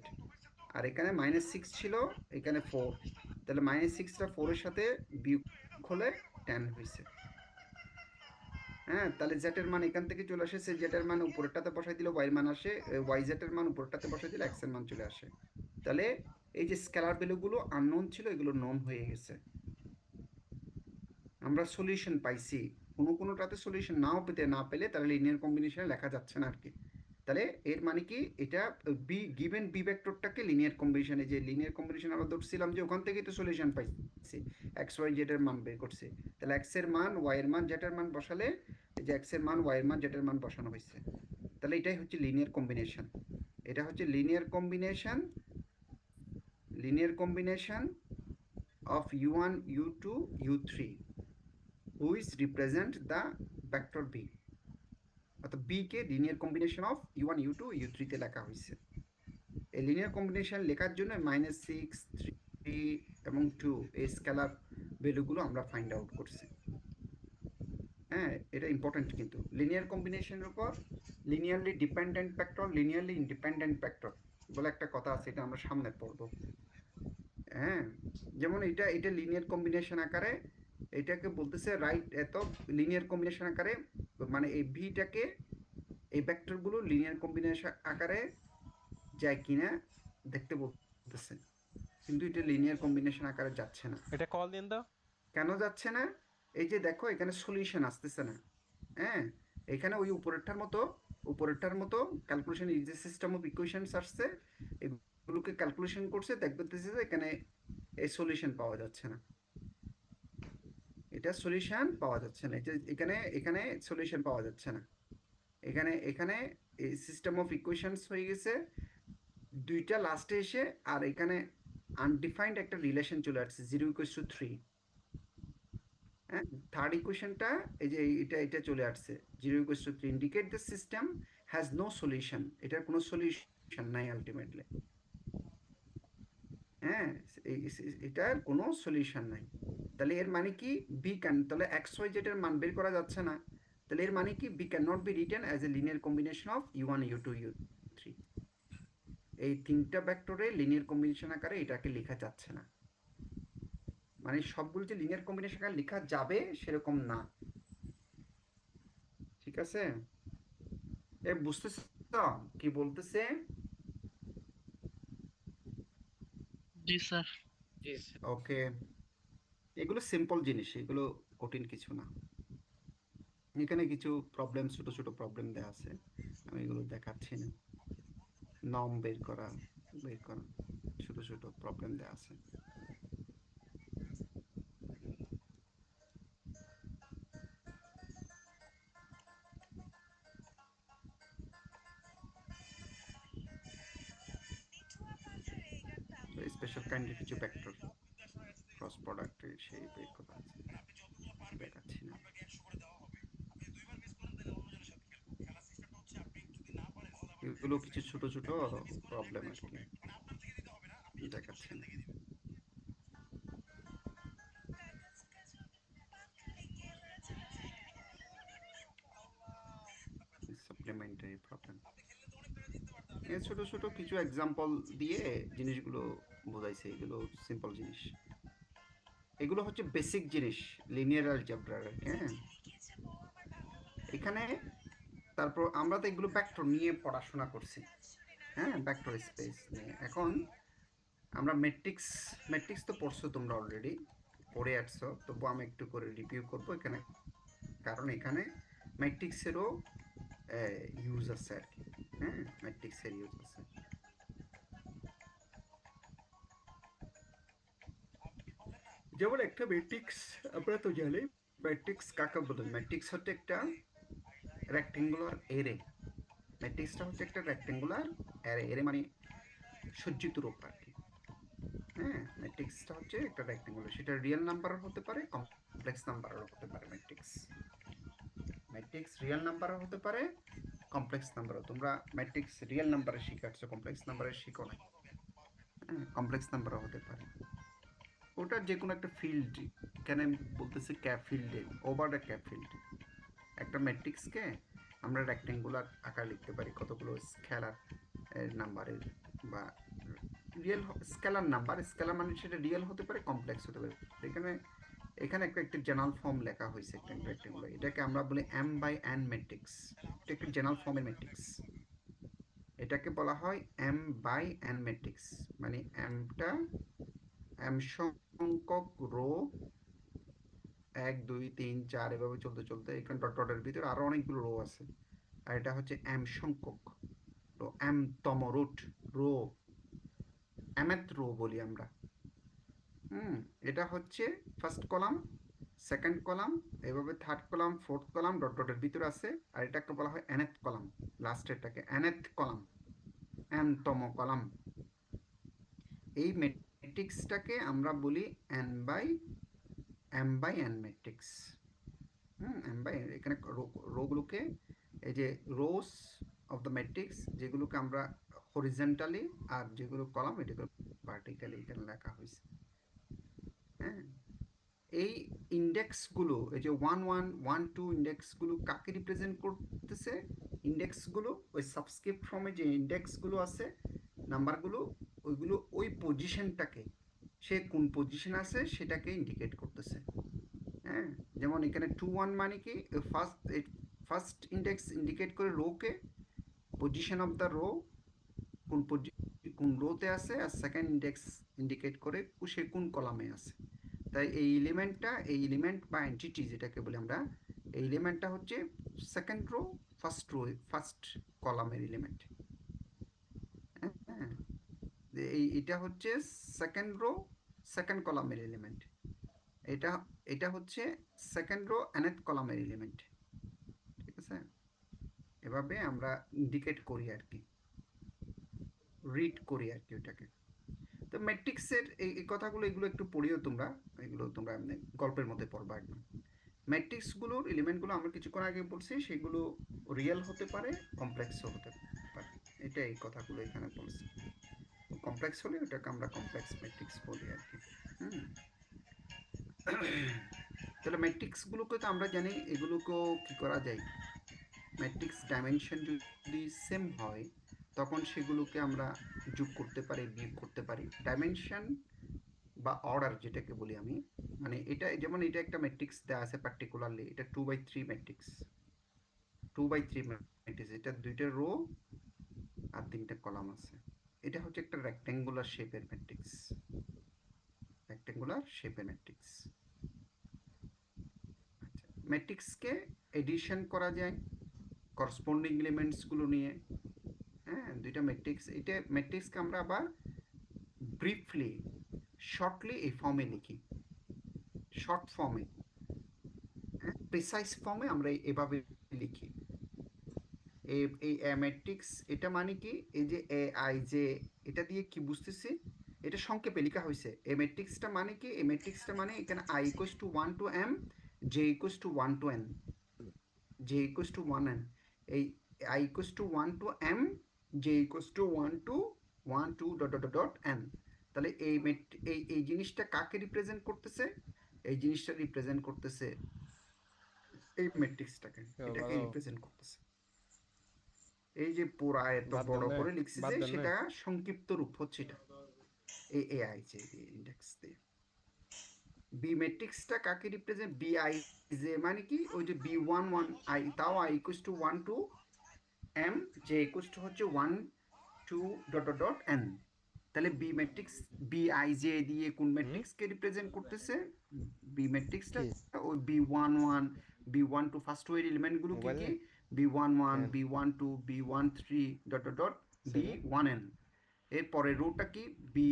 আর এখানে -6 ছিল, এখানে 4, তাহলে -6টা 4 এর সাথে বিয়োগ হলে 10 হয়েছে। হ্যাঁ, তাহলে z এর মান এখান থেকে চলে আসে, সে z এর মান উপরেরটাতে বসাই দিলে y এর মান আসে, y z এর মান উপরেরটাতে বসাই দিলে x এর মান চলে আসে, তাহলে এই যে স্কেলার ভ্যালুগুলো আননোন ছিল এগুলো নোন হয়ে গেছে, আমরা সলিউশন পাইছি। কোনোটাতে সলিউশন না পেলে তাহলে লিনিয়ার কম্বিনেশনে লেখা যাচ্ছে না আর কি। তাহলে এর মানে কি, এটা গিভেন বি ভেক্টরটাকে লিনিয়ার কম্বিনেশনে, যে লিনিয়ার কম্বিনেশন আমরা ধরছিলাম যে ওখান থেকেই তো সলিউশন পাইছি, এক্স ওয়াই জেড এর মান বের করছে, তাহলে এক্স এর মান ওয়াই এর মান জেড এর মান বসালে এই যে এক্স এর মান ওয়াই এর মান জেড এর মান বসানো হয়েছে, তাহলে এটাই হচ্ছে লিনিয়ার কম্বিনেশন। এটা হচ্ছে linear combination of u1 u2 u3 which represent the vector b, অর্থাৎ b K linear combination of u1 u2 u3 তে লেখা হয়েছে। এই লিনিয়ার কম্বিনেশন লেখার জন্য -6 3 এবং 2 এই স্কেলার ভ্যালুগুলো আমরা ফাইন্ড আউট করছি। হ্যাঁ, এটা ইম্পর্টেন্ট কিন্তু লিনিয়ার কম্বিনেশনের উপর linearly dependent factor, linearly independent factor বলে একটা কথা আছে, এটা আমরা সামনে পড়বো। হ্যাঁ, যেমন এটা লিনিয়ার কম্বিনেশন আকারে, এটাকে বলতেছে রাইট এত লিনিয়ার কম্বিনেশন আকারে, মানে এই ভিটাকে এই ভেক্টরগুলো লিনিয়ার কম্বিনেশন আকারে যায় কিনা দেখতে বলতেছে, কিন্তু এটা লিনিয়ার কম্বিনেশন আকারে যাচ্ছে না। এটা কল দিন তো। কেন যাচ্ছে না? এই যে দেখো এখানে সলিউশন আসতেছে না। হ্যাঁ, এখানে ওই উপরেরটার মতো calculation is a system of equations আসছে, এগুলোকে ক্যালকুলেশন করছে, দেখবে যে এখানে এই সলিউশন পাওয়া যাচ্ছে না, এটা সলিউশন পাওয়া যাচ্ছে না, এখানে সলিউশন পাওয়া যাচ্ছে না, এখানে এই সিস্টেম অফ ইকুয়েশনস হয়ে গেছে দুইটা লাস্টে এসে, আর এখানে আনডিফাইন্ড একটা রিলেশন চলে আসছে 0 = 3। হ্যাঁ, থার্ড ইকুয়েশনটা এই যে এটা চলে আসছে 0 = 3 indicate the system has no solution, এটার কোনো সলিউশন নাই আলটিমেটলি। হ্যাঁ, এটার কোনো সলিউশন নাই। তাহলে এর মানে কি বি ক্যান, তাহলে এক্স ওয়াই জেড এর মান বের করা যাচ্ছে না, তাহলে এর মানে কি B can not be written as a linear combination of u1 u2 u3। এই তিনটা ভেক্টরে লিনিয়ার কম্বিনেশন আকারে এটাকে লেখা যাচ্ছে না, মানে সবগুলো যে লিনিয়ার কম্বিনেশন আকারে লেখা যাবে সেরকম না। ঠিক আছে, এ বুঝতেছ কি বলতেছে? জি স্যার। জি স্যার। ওকে, এগুলো সিম্পল জিনিস, এগুলো কঠিন কিছু না। এখানে কিছু প্রবলেম, ছোট ছোট প্রবলেম দেওয়া আছে, আমি এগুলো দেখাচ্ছি না। নর্ম বের করা ছোট ছোট প্রবলেম দেওয়া আছে। স্পেশাল কাইন্ডের কিছু ভেক্টর ক্রস প্রোডাক্টের সেই বের করা আছে, দেখাচ্ছি না। এগুলো কিছু ছোট ছোট প্রবলেম আর কি, দেখাচ্ছি না। সাপ্লিমেন্টারি প্রবলেম, এই ছোট ছোট কিছু এক্সাম্পল দিয়ে জিনিসগুলো বোঝাইছে, এগুলো সিম্পল জিনিস, এগুলো হচ্ছে বেসিক জিনিস লিনিয়ার অ্যালজেব্রার। হ্যাঁ, এখানে তারপর আমরা তো এগুলো ভেক্টর নিয়ে পড়াশোনা করছি। হ্যাঁ, ভেক্টর স্পেস নিয়ে এখন আমরা ম্যাট্রিক্স তো পড়ছো তোমরা, অলরেডি পড়ে আসছো, তবু আমি একটু করে রিভিউ করব এখানে, কারণ এখানে ম্যাট্রিক্সেরও ইউজ আছে আর কি। হ্যাঁ, ম্যাট্রিক্সের ইউজ আছে। যেমন একটা ম্যাট্রিক্স, আমরা তো জানি ম্যাট্রিক্স কাকে বলে। ম্যাট্রিক্স হচ্ছে একটা রেক্টেঙ্গুলার এরে, ম্যাট্রিক্সটা হচ্ছে একটা রেক্টেঙ্গুলার এরে মানে সজ্জিত রূপ আর কি। হ্যাঁ, ম্যাট্রিক্সটা হচ্ছে একটা রেক্টেঙ্গুলার, সেটা রিয়েল নাম্বারও হতে পারে, কমপ্লেক্স নাম্বারও হতে পারে। ম্যাট্রিক্স রিয়েল নাম্বারও হতে পারে, কমপ্লেক্স নাম্বারও। তোমরা ম্যাট্রিক্স রিয়েল নাম্বারে শিখাচ্ছ, কমপ্লেক্স নাম্বারে শিখো না। হ্যাঁ, কমপ্লেক্স নাম্বারও হতে পারে, ওটা যে কোনো একটা ফিল্ড। এখানে বলতেছে ক্যাপ ফিল্ডে, ওভার দ্য ক্যাপ ফিল্ড একটা ম্যাট্রিক্সকে আমরা রেক্টেঙ্গুলার আকার লিখতে পারি, কতগুলো স্কেলার নাম্বারের বা রিয়েল স্কেলার নাম্বার। স্কেলার মানে সেটা রিয়েল হতে পারে, কমপ্লেক্স হতে পারে। এখানে একটা জেনারেল ফর্ম লেখা হয়েছে একটা রেক্টেঙ্গুলার, এটাকে আমরা বলি m/n ম্যাট্রিক্স। এটা একটা জেনারেল ফর্মের ম্যাট্রিক্স, এটাকে বলা হয় m/n ম্যাট্রিক্স, মানে mটা m সংখ্যক রো, 1 2 3 4 এভাবে চলতে চলতে এখানে ডটের ভিতরে আরো অনেকগুলো রো আছে, আর এটা হচ্ছে m সংখ্যক রো, m তম রো, mth রো বলি আমরা। এটা হচ্ছে ফার্স্ট কলাম, সেকেন্ড কলাম, এভাবে থার্ড কলাম, ফোর্থ কলাম ডটের ভিতরে আছে, আর এটাকে বলা হয় nth কলাম, লাস্টেরটাকে nth কলাম, m তম কলাম। এই ম্যাট্রিক্সটাকে আমরা বলি m/n ম্যাট্রিক্স। এখানে রোগুলোকে, এই যে রোস অফ দ্য ম্যাট্রিক্স যেগুলোকে আমরা হরিজন্টালি, আর যেগুলো কলাম এটাকে ভার্টিক্যালি এখানে লেখা হয়েছে। হ্যাঁ, এই ইন্ডেক্সগুলো, এই যে 1 1 1 2 ইন্ডেক্সগুলো কাকে রিপ্রেজেন্ট করতেছে? ইন্ডেক্সগুলো ওই সাবস্ক্রিপ্ট ফর্মে যে ইন্ডেক্সগুলো আছে, নাম্বারগুলো, ওইগুলো ওই পজিশনটাকে, সে কোন পজিশন আছে সেটাকে ইন্ডিকেট করতেছে। হ্যাঁ, যেমন এখানে 2 1 মানে কি, ফার্স্ট ইন্ডেক্স ইন্ডিকেট করে রোকে, পজিশন অফ দ্য রো, কোন রোতে আছে, আর সেকেন্ড ইন্ডেক্স ইন্ডিকেট করে সে কোন কলামে আছে। তাই এই এলিমেন্ট বা এন্টিটি যেটাকে বলি আমরা, এই এলিমেন্টটা হচ্ছে সেকেন্ড রো, ফার্স্ট কলামের এলিমেন্ট। হ্যাঁ, এটা হচ্ছে সেকেন্ড রো, সেকেন্ড কলামের এলিমেন্ট। এটা হচ্ছে সেকেন্ড রো nth কলামের এলিমেন্ট। ঠিক আছে, এভাবে আমরা ইন্ডিকেট করি আর কি, রিড করি আর কি ওটাকে। তো ম্যাট্রিক্সের এই কথাগুলো, এগুলো একটু পড়িও তোমরা, এগুলো তোমরা এমনি গল্পের মধ্যে পড়বা একদম। ম্যাট্রিক্সগুলোর এলিমেন্টগুলো আমরা কিছুক্ষণ আগে বলছি, সেগুলো রিয়েল হতে পারে, কমপ্লেক্সও হতে পারে। এটা এই কথাগুলো এখানে বলছি। কমপ্লেক্স হলে ওটাকে আমরা কমপ্লেক্স ম্যাট্রিক্স বলি আর কি। তাহলে ম্যাট্রিক্সগুলোকে তো আমরা জানি, এগুলোকেও কি করা যায়, ম্যাট্রিক্স ডাইমেনশন যদি সেম হয় তখন সেগুলোকে আমরা যোগ করতে পারি, বিয়োগ করতে পারি। ডাইমেনশন বা অর্ডার যেটাকে বলি আমি, মানে এটা যেমন এটা একটা ম্যাট্রিক্স দেওয়া আছে পার্টিকুলারলি, এটা 2/3 ম্যাট্রিক্স, 2/3 ম্যাট্রিক্স, এটা 2টা রো আর 3টা কলাম আছে। এটা হচ্ছে একটা রেক্ট্যাঙ্গুলার শেপের ম্যাট্রিক্স, রেক্ট্যাঙ্গুলার শেপের ম্যাট্রিক্স। আচ্ছা, ম্যাট্রিক্সকে এডিশন করা যায় করসপন্ডিং এলিমেন্টসগুলো নিয়ে। হ্যাঁ, দুইটা ম্যাট্রিক্স, এটা ম্যাট্রিক্সকে আমরা আবার ব্রিফলি, শর্টলি এই ফর্মে লিখি, শর্ট ফর্মে, প্রিসাইজ ফর্মে আমরা এভাবে লিখি। এই ম্যাট্রিক্স, এটা মানে কি, এই যে এ আই জে, এটা দিয়ে কি বুঝতেছি, এটা সংক্ষেপে লেখা হয়েছে। এই ম্যাট্রিক্সটা মানে কি, এই ম্যাট্রিক্সটা মানে এখানে i equals to 1 to m, j equals to 1 to n, j equals to 1 n, এই i equals to 1 to m, j equals to 1 to 1 2 dot dot dot n। তাহলে এই জিনিসটা কাকে রিপ্রেজেন্ট করতেছে? এই জিনিসটা রিপ্রেজেন্ট করতেছে এই ম্যাট্রিক্সটাকে, এটাকে রিপ্রেজেন্ট করতেছে। এই যে পুরা এত বড় করে লিখছি যে, সেটা সংক্ষিপ্ত রূপ হচ্ছে এটা, এই এআই যে ইন্ডেক্স দিয়ে। বি ম্যাট্রিক্সটা কাকে রিপ্রেজেন্ট, বি আই জে মানে কি, ওই যে বি 1 1 আই, তাও i equals to 1 to m, j equals to হচ্ছে 1 2 ডট ডট ডট n। তাহলে B matrix, B I J দিয়ে কোন ম্যাট্রিক্সকে রিপ্রেজেন্ট করতেছে? বি ম্যাট্রিক্সটা ওই বি 1 1 বি 1 2 ফার্স্ট ওয়ের এলিমেন্টগুলো কি কি, B 1 1 B 1 2 B 1 3 dot dot dot B 1 n। এরপরে রোটা কি, B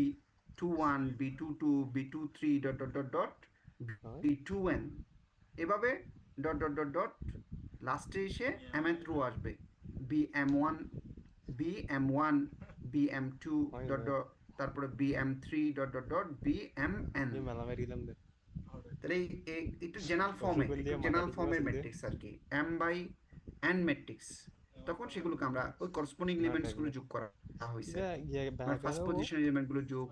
2 1 B 2 2 B 2 3 dot dot dot dot B 2 n। এভাবে ডট ডট ডট ডট লাস্টে এসে mth রো আসবে, B M 1 B M 1 B M 2 dot ডট, তারপরে B M 3 dot dot dot B M N. তাহলে একটু জেনারেল ফর্মের matrix আর কি, m বাই n ম্যাট্রিক্স। তখন সেগুলোকে আমরা ওই করসপন্ডিং এলিমেন্টসগুলো যোগ করা হয়েছে, ফার্স্ট পজিশন এলিমেন্টগুলো যোগ,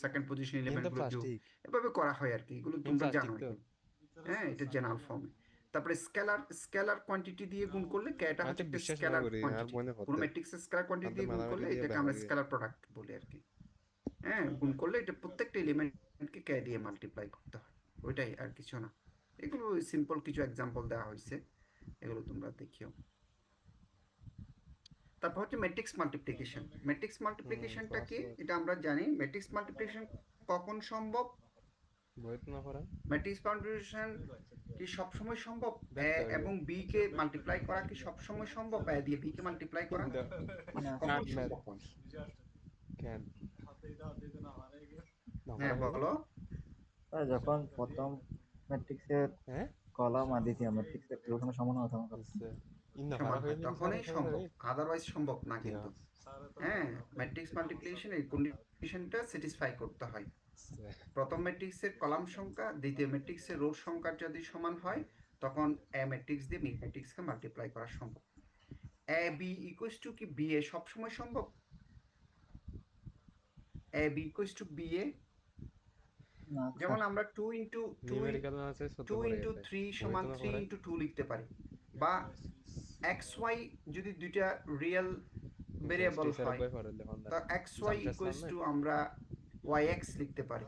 সেকেন্ড পজিশন এলিমেন্টগুলো যোগ, এভাবে করা হয় আর কি। এগুলো তোমরা জানো। হ্যাঁ, এটা জেনারেল ফর্মে। তারপরে স্কেলার কোয়ান্টিটি দিয়ে গুণ করলে, এটা হচ্ছে একটা স্কেলার কোয়ান্টিটি, পুরো ম্যাট্রিক্সের স্কেলার কোয়ান্টিটি দিয়ে গুণ করলে এটাকে আমরা স্কেলার প্রোডাক্ট বলি আর কি। হ্যাঁ, গুণ করলে এটা প্রত্যেকটা এলিমেন্টকে কে দিয়ে মাল্টিপ্লাই করতে হয়, ওইটাই, আর কিছু না। এগুলো সিম্পল কিছু এক্সাম্পল দেওয়া হয়েছে, এগুলো তোমরা দেখিও। তারপর হচ্ছে ম্যাট্রিক্স মাল্টিপ্লিকেশন। ম্যাট্রিক্স মাল্টিপ্লিকেশনটা কি, এটা আমরা জানি। ম্যাট্রিক্স মাল্টিপ্লিকেশন কখন সম্ভব? ম্যাট্রিক্স মাল্টিপ্লিকেশন কি সবসময় সম্ভব? এ এবং বি কে মাল্টিপ্লাই করা কি সবসময় সম্ভব? এ দিয়ে বি কে মাল্টিপ্লাই করা কখন সম্ভব? হ্যাঁ, বলো। যখন প্রথম ম্যাট্রিক্সের কলাম আর দ্বিতীয় ম্যাট্রিক্সের এরকম সমান হয় সমান হয় তখনই সম্ভব, আদারওয়াইজ সম্ভব না কিন্তু। হ্যাঁ, ম্যাট্রিক্স মাল্টিপ্লিকেশন এই কন্ডিশনটা স্যাটিসফাই করতে হয়। প্রথম ম্যাট্রিক্সের কলাম সংখ্যা দ্বিতীয় ম্যাট্রিক্সের রো সংখ্যা যদি সমান হয়, তখন এ ম্যাট্রিক্স দিয়ে বি ম্যাট্রিক্সকে মাল্টিপ্লাই করা সম্ভব। এ বি ইকুয়ালস টু কি বি এ সবসময় সম্ভব? এ বি ইকুয়ালস টু বি এ, না যেমন স্যার। আমরা 2 ইন্টু নিউমেরিক্যাল আছে 14 2 পরে ইন্টু গেছে 3 বই সমান তো না 3 পড়ে ইন্টু 2 লিখতে পারি, বা এক্স ওয়াই যদি দুইটা রিয়েল ভেরিয়েবল টিচার হয় বই পড়ে দেখুন না তো X Y Jamshed sir equals না টু আমরা ওয়াই এক্স লিখতে পারি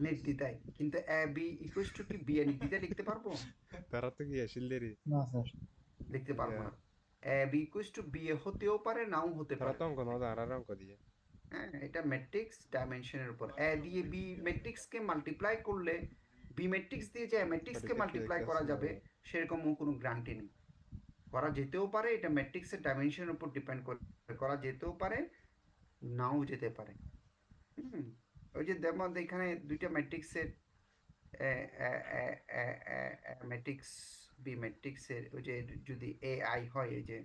নির্দ্বিধায়, কিন্তু এ বি ইকুয়ালস টু কি বি এ নির্দ্বিধায় লিখতে পারবো? তারা তো কি আসিল দেরি না স্যার। লিখতে পারবো না। এ বি ইকুয়ালস টু বি এ হতেও পারে, নাও হতে তারা পারে। তো অঙ্ক না আর অঙ্ক দিয়ে হ্যাঁ, এটা ম্যাট্রিক্স ডাইমেনশনের উপর। এ দিয়ে বি ম্যাট্রিক্সকে মাল্টিপ্লাই করলে বি ম্যাট্রিক্স দিয়ে যে ম্যাট্রিক্সকে পরীক্ষা কি মাল্টিপ্লাই দেখতে করা আসছিল যাবে সেরকম কোনো গ্যারান্টি নেই। করা যেতেও পারে, এটা ম্যাট্রিক্সের ডাইমেনশনের উপর ডিপেন্ড করে, করা যেতেও পারে, নাও যেতে পারে। ওই যে যেমন এখানে দুইটা ম্যাট্রিক্সের ম্যাট্রিক্স বি ম্যাট্রিক্সের ওই যে যদি এ আই হয়, এই যে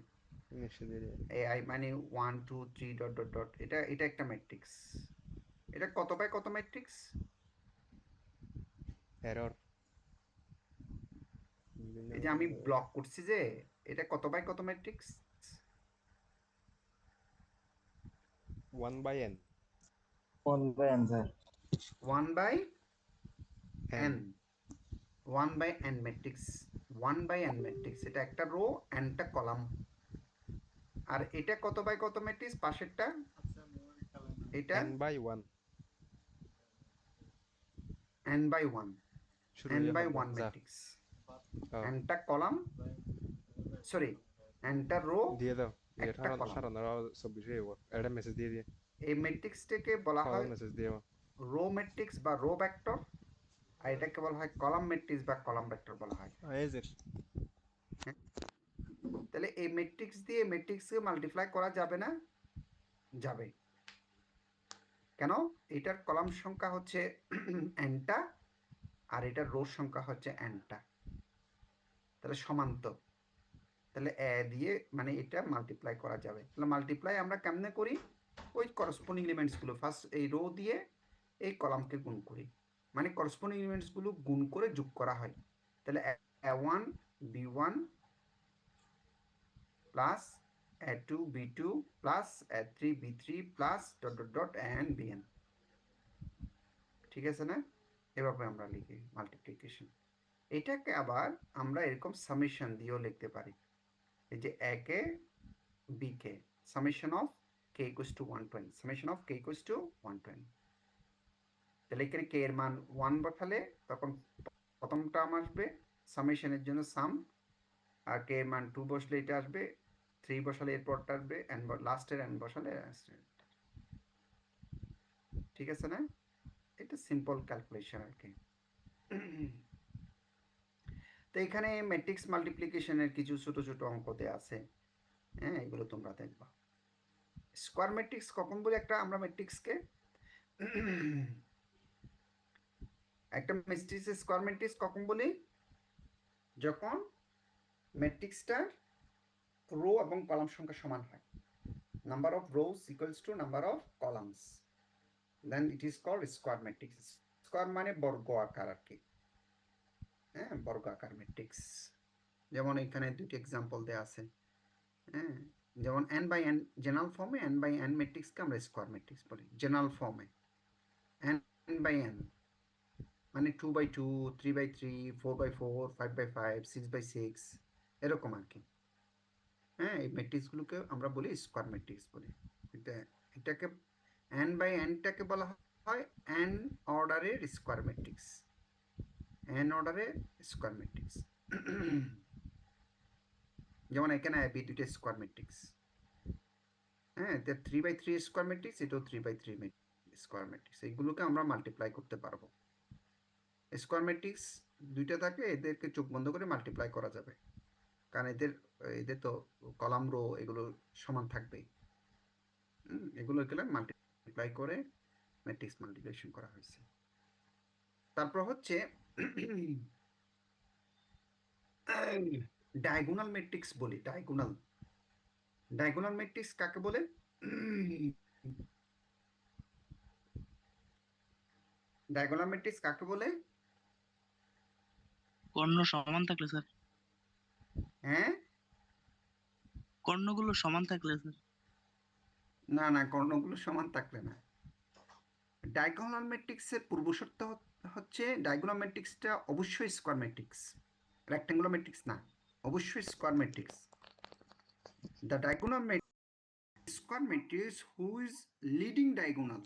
নিশ্চয় দেরি এ আই মানে 1 2 3 ডট ডট ডট, এটা এটা একটা ম্যাট্রিক্স। এটা কত বাই কত ম্যাট্রিক্স? এরর এই যে আমি ব্লক করছি যে এটা কত বাই কত matrix? 1/n 1/n sir. 1 by n n, 1 by n matrix, 1 by n matrix. এটা একটা রো, nটা কলাম। আর এটা কত বাই কত ম্যাট্রিক্স পাশেরটা? এটা n/1 n বাই 1, শুরু n হয়ে বাই গেল 1 যা ম্যাট্রিক্স। nটা কলাম, সরি nটা রো, দিয়ে দাও একটা কলাম। সারানো 24 হয়ে যাবো একটা মেসেজ দিয়ে দিয়ে এই ম্যাট্রিক্সটাকে বলা হয় মেসেজ দিয়ে রো ম্যাট্রিক্স বা রো ভেক্টর, আর এটাকে বলা হয় কলাম ম্যাট্রিক্স বা কলাম ভেক্টর বলা হয়। হ্যাঁ? তাহলে এই ম্যাট্রিক্স দিয়ে ম্যাট্রিক্সকে মাল্টিপ্লাই করা যাবে না? যাবে। কেন? এটার কলাম সংখ্যা হচ্ছে nটা আর এটার রো সংখ্যা হচ্ছে nটা, তাহলে সমান্তর। তাহলে এ দিয়ে মানে এটা মাল্টিপ্লাই করা যাবে। তাহলে মাল্টিপ্লাই আমরা কেমনে করি? ওই করসপন্ডিং এলিমেন্টসগুলো ফার্স্ট এই রো দিয়ে এই কলামকে গুণ করি, মানে করসপন্ডিং এলিমেন্টসগুলো গুণ করে যোগ করা হয়। তাহলে a1 b1 plus a2 b2 plus a3 b3 plus dot dot dot and bn। ঠিক আছে না? এভাবে আমরা লিখি মাল্টিপ্লিকেশন। এটাকে আবার আমরা এরকম সামেশন দিয়েও লিখতে পারি। এই যে a K b K summation of k equals to 120, summation of k equals to 120। তাহলে এখানে k এর মান 1 বসালে তখন প্রথম টার্ম আসবে সামেশনের জন্য সাম, আর k এর মান 2 বসলে এটা আসবে, 3 বসালে এরপরটা আসবে, n লাস্টের n বসালে ঠিক আছে না? এটা সিম্পল ক্যালকুলেশন আর কি। তো এখানে ম্যাট্রিক্স মাল্টিপ্লিকেশনের কিছু ছোট ছোট অঙ্ক দেয়া আছে, হ্যাঁ এগুলো তোমরা দেখবা। স্কোয়ার ম্যাট্রিক্স কখন বলি একটা আমরা ম্যাট্রিক্সকে? একটা ম্যাট্রিক্সের স্কোয়ার ম্যাট্রিক্স কখন বলি? যখন ম্যাট্রিক্সটার রো এবং কলাম সংখ্যা সমান হয়, number of rows equals to number of columns, then it is called square matrix. Square মানে বর্গ আকার আর কি, হ্যাঁ বর্গ আকার ম্যাট্রিক্স। যেমন এখানে দুটি এক্সাম্পল দেওয়া আছে, হ্যাঁ যেমন n বাই n জেনারেল ফর্মে n বাই n ম্যাট্রিক্সকে আমরা স্কোয়ার ম্যাট্রিক্স বলি জেনারেল ফর্মে। n বাই n মানে 2 by 2, 3 by 3, 4 by 4, 5 by 5, 6 by 6 এরকম আর কি। হ্যাঁ এই ম্যাট্রিক্সগুলোকে আমরা বলি স্কোয়ার ম্যাট্রিক্স বলি। এটাকে n বাই nটাকে বলা হয় n অর্ডারের স্কোয়ার ম্যাট্রিক্স, n অর্ডারের স্কোয়ার ম্যাট্রিক্স। যেমন এখানে বি দুটো স্কোয়ার ম্যাট্রিক্স, হ্যাঁ এটা 3 বাই 3 স্কোয়ার ম্যাট্রিক্স, এটাও 3 বাই 3 স্কোয়ার ম্যাট্রিক্স। এইগুলোকে আমরা মাল্টিপ্লাই করতে পারবো। স্কোয়ার ম্যাট্রিক্স দুইটা থাকে, এদেরকে চোখ বন্ধ করে মাল্টিপ্লাই করা যাবে, কারণ এদের এদের তো কলাম রো এগুলো সমান থাকবেই। এগুলো এখানে মাল্টিপ্লাই করে ম্যাট্রিক্স মাল্টিপ্লিকেশন করা হয়েছে। তারপর হচ্ছে ডায়াগোনাল ম্যাট্রিক্স বলি। ডায়াগোনাল ম্যাট্রিক্স কাকে বলে? ডায়াগোনাল ম্যাট্রিক্স কাকে বলে? কর্ণ সমান থাকলে স্যার, হ্যাঁ কর্ণগুলো সমান থাকলে স্যার। না না, কর্ণগুলো সমান থাকলে না, ডায়াগোনাল ম্যাট্রিক্সের পূর্ব শর্ত হচ্ছে ডায়াগোনাল ম্যাট্রিক্সটা অবশ্যই স্কোয়ার ম্যাট্রিক্স, রেক্ট্যাঙ্গুলার ম্যাট্রিক্স না, অবশ্যই square matrix. The diagonal square matrix who is leading diagonal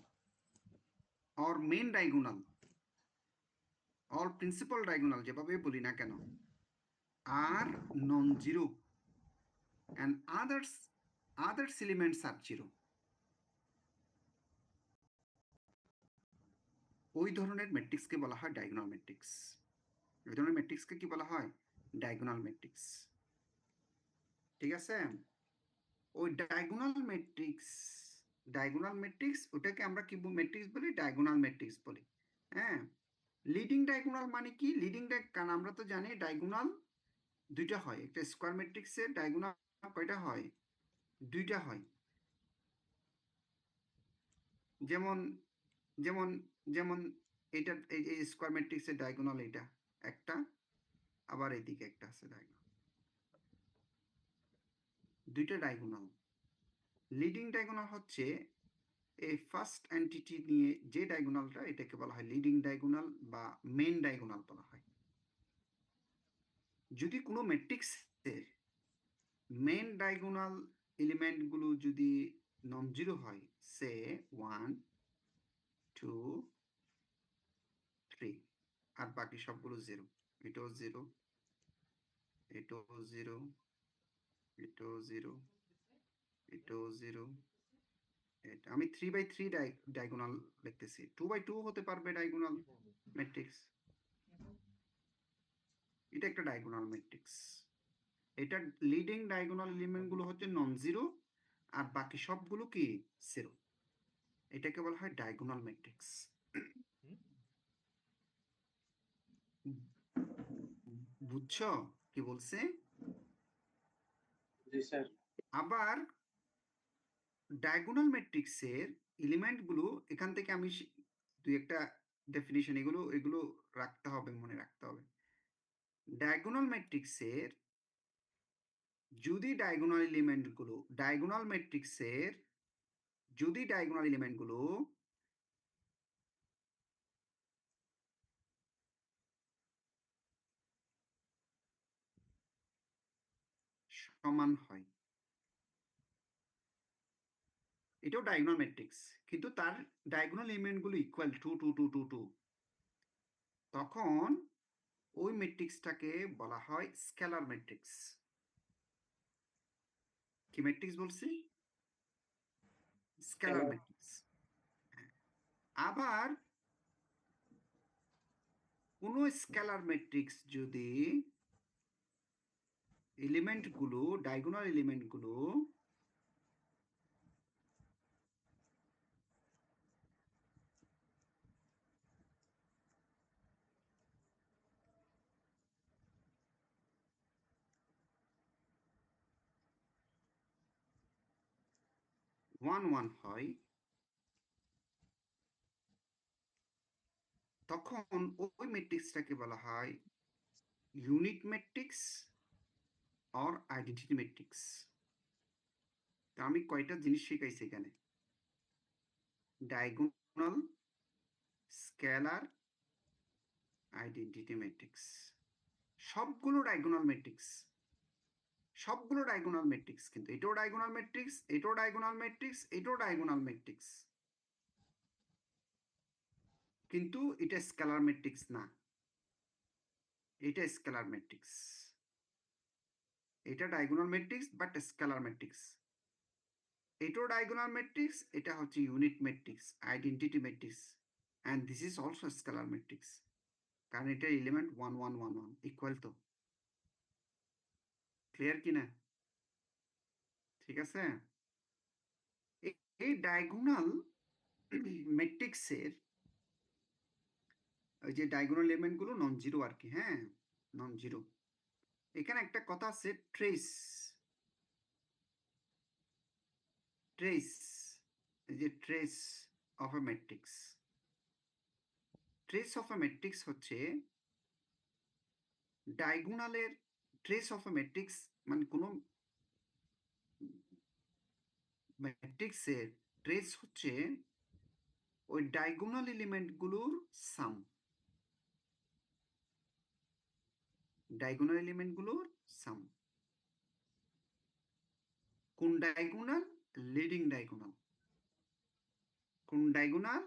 or main diagonal or principal diagonal, যেভাবে বলি না কেন, আর non zero and others elements are zero, ওই ধরনের ম্যাট্রিক্সকে বলা হয় ডায়াগোনাল ম্যাট্রিক্স। ওই ধরনের ম্যাট্রিক্সকে কি বলা হয়? Diagonal matrix. ঠিক আছে? ওই ডায়াগোনাল ম্যাট্রিক্স ওটাকে আমরা কি ম্যাট্রিক্স বলি? ডায়াগোনাল ম্যাট্রিক্স বলি। হ্যাঁ, লিডিং ডায়াগোনাল মানে কি? কারণ আমরা তো জানি ডায়াগোনাল দুইটা হয়, একটা স্কোয়ার ম্যাট্রিক্সের ডায়াগোনাল কয়টা হয়? দুইটা হয়। যেমন যেমন যেমন এটা এই স্কোয়ার ম্যাট্রিক্সের ডায়াগোনাল এটা একটা, আবার এইদিকে একটা আছে ডায়াগোনাল, দুইটা ডায়াগোনাল। লিডিং ডায়াগোনাল হচ্ছে এই ফার্স্ট এন্টিটি নিয়ে যে ডায়াগোনালটা, এটাকে বলা হয় লিডিং ডায়াগোনাল বা মেন ডায়াগোনাল বলা হয়। যদি কোনো ম্যাট্রিক্সের মেন ডায়াগোনাল এলিমেন্টগুলো যদি নন জিরো হয়, সে 1 2 3, আর বাকি সবগুলো জিরো, এটাও জিরো, এটাও জিরো, এটাও জিরো, এটাও জিরো, এটা আমি 3/3 ডায়াগোনাল লিখতেছি, 2/2 হতে পারবে ডায়াগোনাল ম্যাট্রিক্স। এটা একটা ডায়াগোনাল ম্যাট্রিক্স। এটা লিডিং ডায়াগোনাল এলিমেন্ট গুলো হচ্ছে নন জিরো আর বাকি সবগুলো কি জিরো, এটাকে বলা হয় ডায়াগোনাল ম্যাট্রিক্স। বুঝছো কি বলছে? জি স্যার। আবার ডায়াগোনাল ম্যাট্রিক্সের এলিমেন্ট গুলো, এখান থেকে আমি দুই একটা ডেফিনিশন এগুলো রাখতে হবে, মনে রাখতে হবে। ডায়াগোনাল ম্যাট্রিক্সের যদি ডায়াগোনাল এলিমেন্টগুলো সমান হয়, এটাও ডায়াগোনাল ম্যাট্রিক্স, কিন্তু তার ডায়াগোনাল এলিমেন্টগুলো ইকুয়াল 2 2 2 2 2, তখন ওই ম্যাট্রিক্সটাকে বলা হয় স্কেলার ম্যাট্রিক্স। কি ম্যাট্রিক্স বলছি? Scalar matrix. আবার কোন স্কেলার ম্যাট্রিক্স যদি ডায়াগোনাল এলিমেন্টগুলো ওয়ান ওয়ান হয়, তখন ওই ম্যাট্রিক্সটাকে বলা হয় unit matrix or identity matrix. তা আমি কয়টা জিনিস শিখাইছি এখানে? ডায়াগোনাল, স্কেলার, আইডেন্টিটি ম্যাট্রিক্স, সবগুলো ডায়াগোনাল ম্যাট্রিক্স, কিন্তু এটাও ডায়াগোনাল ম্যাট্রিক্স, এটাও ডায়াগোনাল ম্যাট্রিক্স, এটাও ডায়াগোনাল ম্যাট্রিক্স, কিন্তু এটা স্কেলার ম্যাট্রিক্স না, এটা স্কেলার ম্যাট্রিক্স। এটা diagonal matrix but scalar matrix. এটাও ডায়াগোনাল ম্যাট্রিক্স, এটা হচ্ছে unit matrix, identity matrix, and this is also scalar matrix, কারণ এটার এলিমেন্ট 1 1 1 1 ইকুয়াল। তো ক্লিয়ার কিনা? ঠিক আছে? এই ডায়াগোনাল ম্যাট্রিক্সের ওই যে ডায়াগোনাল এলিমেন্টগুলো নন জিরো আর কি, হ্যাঁ, নন জিরো। এখানে একটা কথা আছে, ট্রেস, এই যে trace of a matrix. Trace of a matrix হচ্ছে ডায়াগোনালের ট্রেস অফ এ ম্যাট্রিক্স, মানে কোনো ম্যাট্রিক্সের ট্রেস হচ্ছে ওই ডায়াগোনাল এলিমেন্টগুলোর সাম, ডায়াগোনাল এলিমেন্টগুলোর সাম। কোন ডায়াগোনাল? Leading diagonal. কোন ডায়াগোনাল?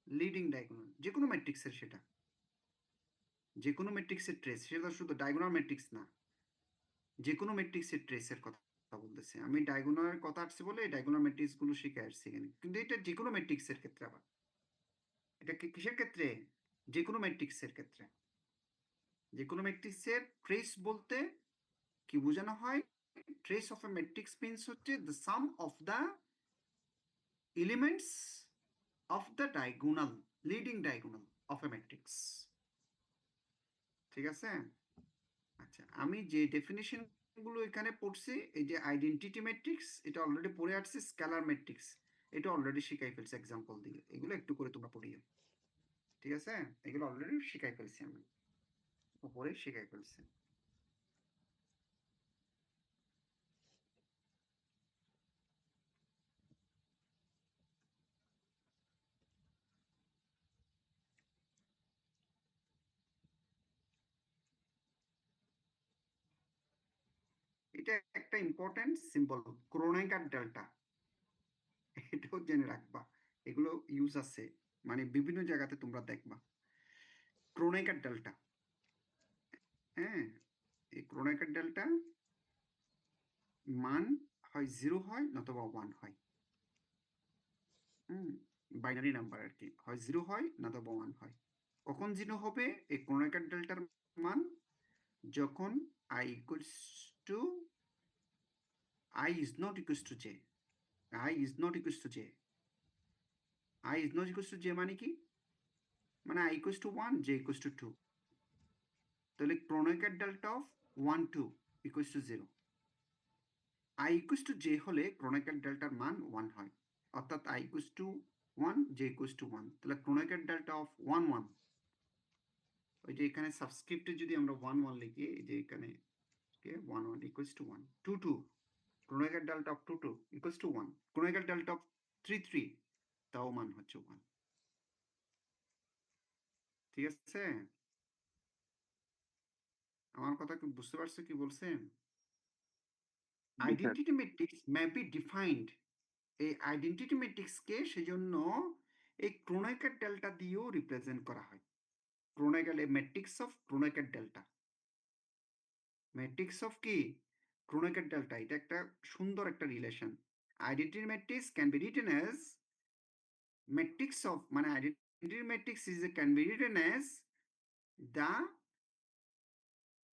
Leading diagonal. যে কোনো ম্যাট্রিক্সের, সেটা যে কোনো ম্যাট্রিক্সের ট্রেস, সেটা শুধু ডায়াগোনাল ম্যাট্রিক্স না, যে কোনো ম্যাট্রিক্সের ট্রেসের কথা বলতেছে আমি। ডায়াগোনালের কথা আসছে বলে ডায়াগোনাল ম্যাট্রিক্স গুলো শিখে আসছি এখানে, কিন্তু এটা যে কোনো ম্যাট্রিক্সের ক্ষেত্রে। আবার এটা কিসের ক্ষেত্রে? যে কোনো ম্যাট্রিক্সের ক্ষেত্রে। যে কোনো ম্যাট্রিক্সের ট্রেস বলতে কি বোঝানো হয়? Trace of a matrix means হচ্ছে the sum of the elements of the diagonal, leading diagonal of a matrix. ঠিক আছে? আচ্ছা, আমি যে ডেফিনিশন গুলো এখানে পড়ছি, এই যে আইডেন্টিটি ম্যাট্রিক্স, এটা অলরেডি পড়ে আসছে। স্কেলার ম্যাট্রিক্স, এটা অলরেডি শিখাই ফেলছি এক্সাম্পল দিয়ে। এগুলো একটু করে তোমরা পড়িও, ঠিক আছে? এগুলো অলরেডি শিখাই ফেলছি আমি, উপরে শিখাই ফেলছি। এটা একটা ইম্পর্টেন্ট সিম্বল, ক্রোনেকার ডেল্টা, এটাও জেনে রাখবা। এগুলো ইউজ আছে, মানে বিভিন্ন জায়গাতে তোমরা দেখবা ক্রোনেকার ডেল্টা। হ্যাঁ, এই ক্রোনেকার ডেল্টা মান হয় 0 হয় নতুবা 1 হয়। বাইনারি নাম্বার আর কি, হয় 0 হয় নতুবা 1 হয়। কখন 0 হবে এই ক্রোনেকার ডেল্টার মান? যখন i equals two i is not equals to j, i is not equals to j, i is not equals to j মানে কি? মানে i equals to 1, j equals to 2। তাহলে ক্রোনেকার delta of 1 2 equals to 0। i equals to j হলে ক্রোনেকার ডেল্টার মান 1 হয়, অর্থাৎ i equals to 1, j equals to 1। তাহলে ক্রোনেকার ডেল্টা অফ 1 1, ওই যে এখানে সাবস্ক্রিপ্টে যদি আমরা 1 1 লিখি, এই যে এখানে 1 1 equals to 1, 2 2, Kronecker delta of 2 2 equals to 1, Kronecker delta of 3 3, তাও মান হচ্ছে 1। ঠিক আছে? আমার কথা কি বুঝতে পারছো কি বলছেন? Identity matrix may be defined, এই আইডেন্টিটি ম্যাট্রিক্সকে সেজন্য এই ক্রোনেকার ডেল্টা দিয়েও রিপ্রেজেন্ট করা হয়। Kronecker, a matrix of Kronecker delta, matrix of কি? Kronecker delta. এটা একটা সুন্দর একটা relation. Identity matrix can be written as matrix of, মানে identity matrix is can be written as the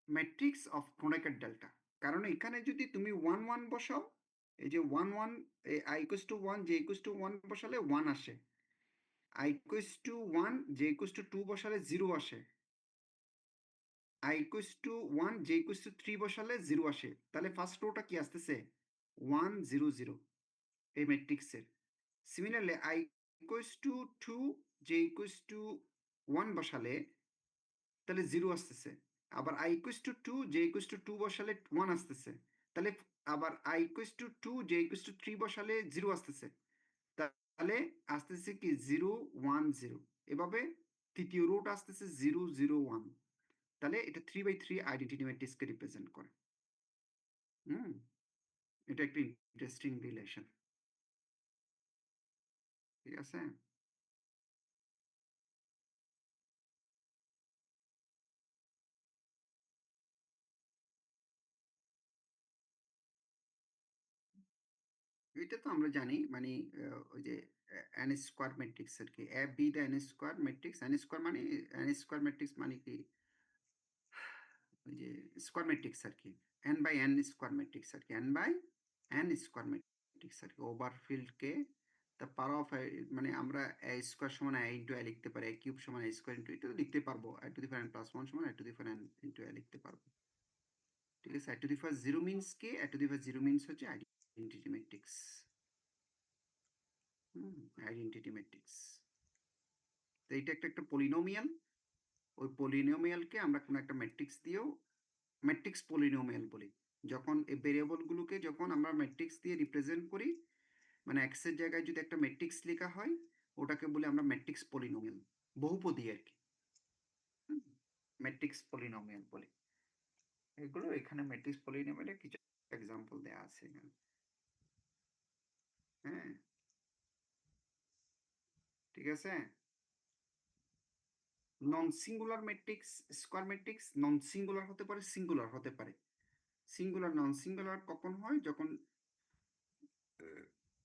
matrix of Kronecker delta. কারণ এখানে যদি তুমি 1 1 বসাও, এই যে 1 1, i equals to 1, j equals to 1 বসালে 1 আসে, i equals to 1, j equals to 2 বসালে 0 আসে, i equals to 1, j equals to 3 বসালে 0 আসে। তাহলে ফার্স্ট রোটা কি আসতেছে? 1 0 0 এই ম্যাট্রিক্সের। Similarly i equals to 2, j equals to 1 বসালে তাহলে 0 আসতেছে। আবার i equals to 2, j equals to 2 বসালে 1 আসতেছে। তাহলে আবার i equals to 2, j equals to 3 বসালে 0 আসতেছে। তাহলে আসতেছে কি 0 1 0। এভাবে তৃতীয় রোটা আসতেছে 0 0 1। তাহলে এটা 3/3 আইডেন্টিটি ম্যাট্রিক্সকে রিপ্রেজেন্ট করে। এটা একটা ইন্টারেস্টিং রিলেশন। ঠিক আছে? এটা তো আমরা জানি, মানে ওই যে n স্কোয়ার ম্যাট্রিক্স আর কি, A B the n square matrix. n square মানে, n স্কোয়ার ম্যাট্রিক্স মানে কি? ওই যে স্কোয়ার ম্যাট্রিক্স আর কি, n by n square matrix আর কি, n by n square matrix আর কি। ওভারফিল্ডকে দ্য পাওয়ার অফ, মানে আমরা এ স্কোয়ার সমান a ইন্টু a লিখতে পারি, a কিউব সমান a স্কোয়ার ইন্টু এটা লিখতে পারবো, a to the power n plus 1 সমান a to the power n into a লিখতে পারবো। ঠিক আছে? a to the power 0 means কি? a to the power 0 means হচ্ছে আইডেন্টিটি ম্যাট্রিক্স। Identity matrix. তো এইটা একটা পলিনোমিয়াল। ওই পলিনোমিয়ালকে আমরা কোনো একটা ম্যাট্রিক্স দিয়েও ম্যাট্রিক্স পলিনোমিয়াল বলি। যখন এই ভেরিয়েবলগুলোকে যখন আমরা ম্যাট্রিক্স দিয়ে রিপ্রেজেন্ট করি, মানে এক্স এর জায়গায় যদি একটা ম্যাট্রিক্স লেখা হয়, ওটাকে বলি আমরা ম্যাট্রিক্স পলিনোমিয়াল, বহুপদী আর কি। ম্যাট্রিক্স পলিনোমিয়াল বলি এগুলো। এখানে ম্যাট্রিক্স পলিনোমিয়ালের কিছু এক্সাম্পল দেওয়া আছে এখানে। হ্যাঁ, ঠিক আছে। Non singular matrix, square matrix non singular হতে পারে, সিঙ্গুলার হতে পারে। সিঙ্গুলার নন সিঙ্গুলার কখন হয়? যখন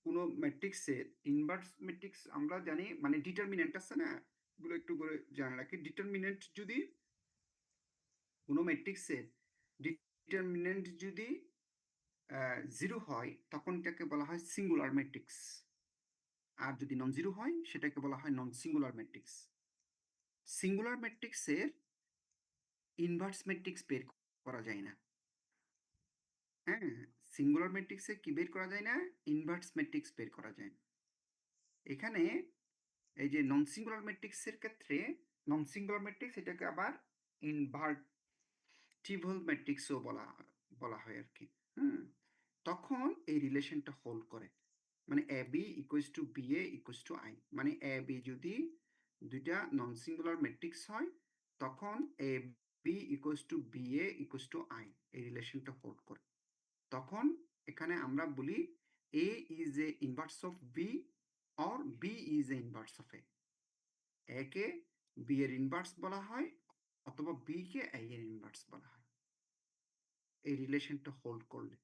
কোনো ম্যাট্রিক্সের ইনভার্স ম্যাট্রিক্স আমরা জানি, মানে ডিটারমিনেন্ট আছে না, এগুলো একটু করে জানা রাখি। ডিটারমিনেন্ট যদি কোনো ম্যাট্রিক্সের ডিটারমিনেন্ট যদি 0 হয় তখন এটাকে বলা হয় সিঙ্গুলার ম্যাট্রিক্স, আর যদি নন জিরো হয় সেটাকে বলা হয় নন সিঙ্গুলার ম্যাট্রিক্স। সিঙ্গুলার ম্যাট্রিক্সের ইনভার্স ম্যাট্রিক্স বের করা যায় না। হ্যাঁ, সিঙ্গুলার ম্যাট্রিক্সে কি বের করা যায় না? ইনভার্স ম্যাট্রিক্স বের করা যায় না। এখানে এই যে নন সিঙ্গুলার ম্যাট্রিক্সের ক্ষেত্রে, নন সিঙ্গুলার ম্যাট্রিক্স এটাকে আবার ইনভার্টিবল ম্যাট্রিক্সও বলা হয় আর কি। তখন এই রিলেশনটা হোল্ড করে, মানে A B equals to B A equals to I. মানে এ বি যদি দুইটা নন সিঙ্গুলার ম্যাট্রিক্স হয় তখন A B equals to B A equals to I, এই রিলেশনটা হোল্ড করে। তখন এখানে আমরা বলি A is a inverse of B or B is a inverse of A. A কে বি এর ইনভার্স বলা হয় অথবা বি কে এ এর ইনভার্স বলা হয় এই রিলেশনটা হোল্ড করলে।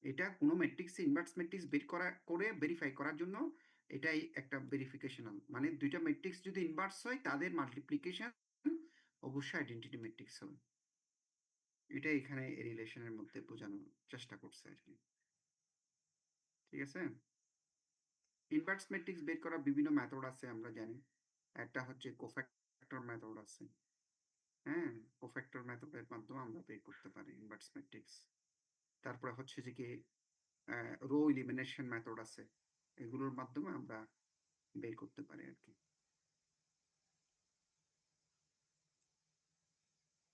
এটা কোনো ম্যাট্রিক্সে ইনভার্স ম্যাট্রিক্স বের করে ভেরিফাই করার জন্য এটাই একটা ভেরিফিকেশনাল, মানে দুইটা ম্যাট্রিক্স যদি ইনভার্স হয় তাদের মাল্টিপ্লিকেশন অবশ্যই আইডেন্টিটি ম্যাট্রিক্স হবে। এটা এখানে এই রিলেশনের মধ্যে বোঝানোর চেষ্টা করছে আর কি। ঠিক আছে। ইনভার্স ম্যাট্রিক্স বের করার বিভিন্ন মেথড আছে আমরা জানি। একটা হচ্ছে কোফ্যাক্টর মেথড আছে। হ্যাঁ, কোফ্যাক্টর মেথডের মাধ্যমে আমরা বের করতে পারি ইনভার্স ম্যাট্রিক্স। তারপরে হচ্ছে যে কি রো এলিমিনেশন মেথড আছে, এগুলোর মাধ্যমে আমরা বের করতে পারি আর কি।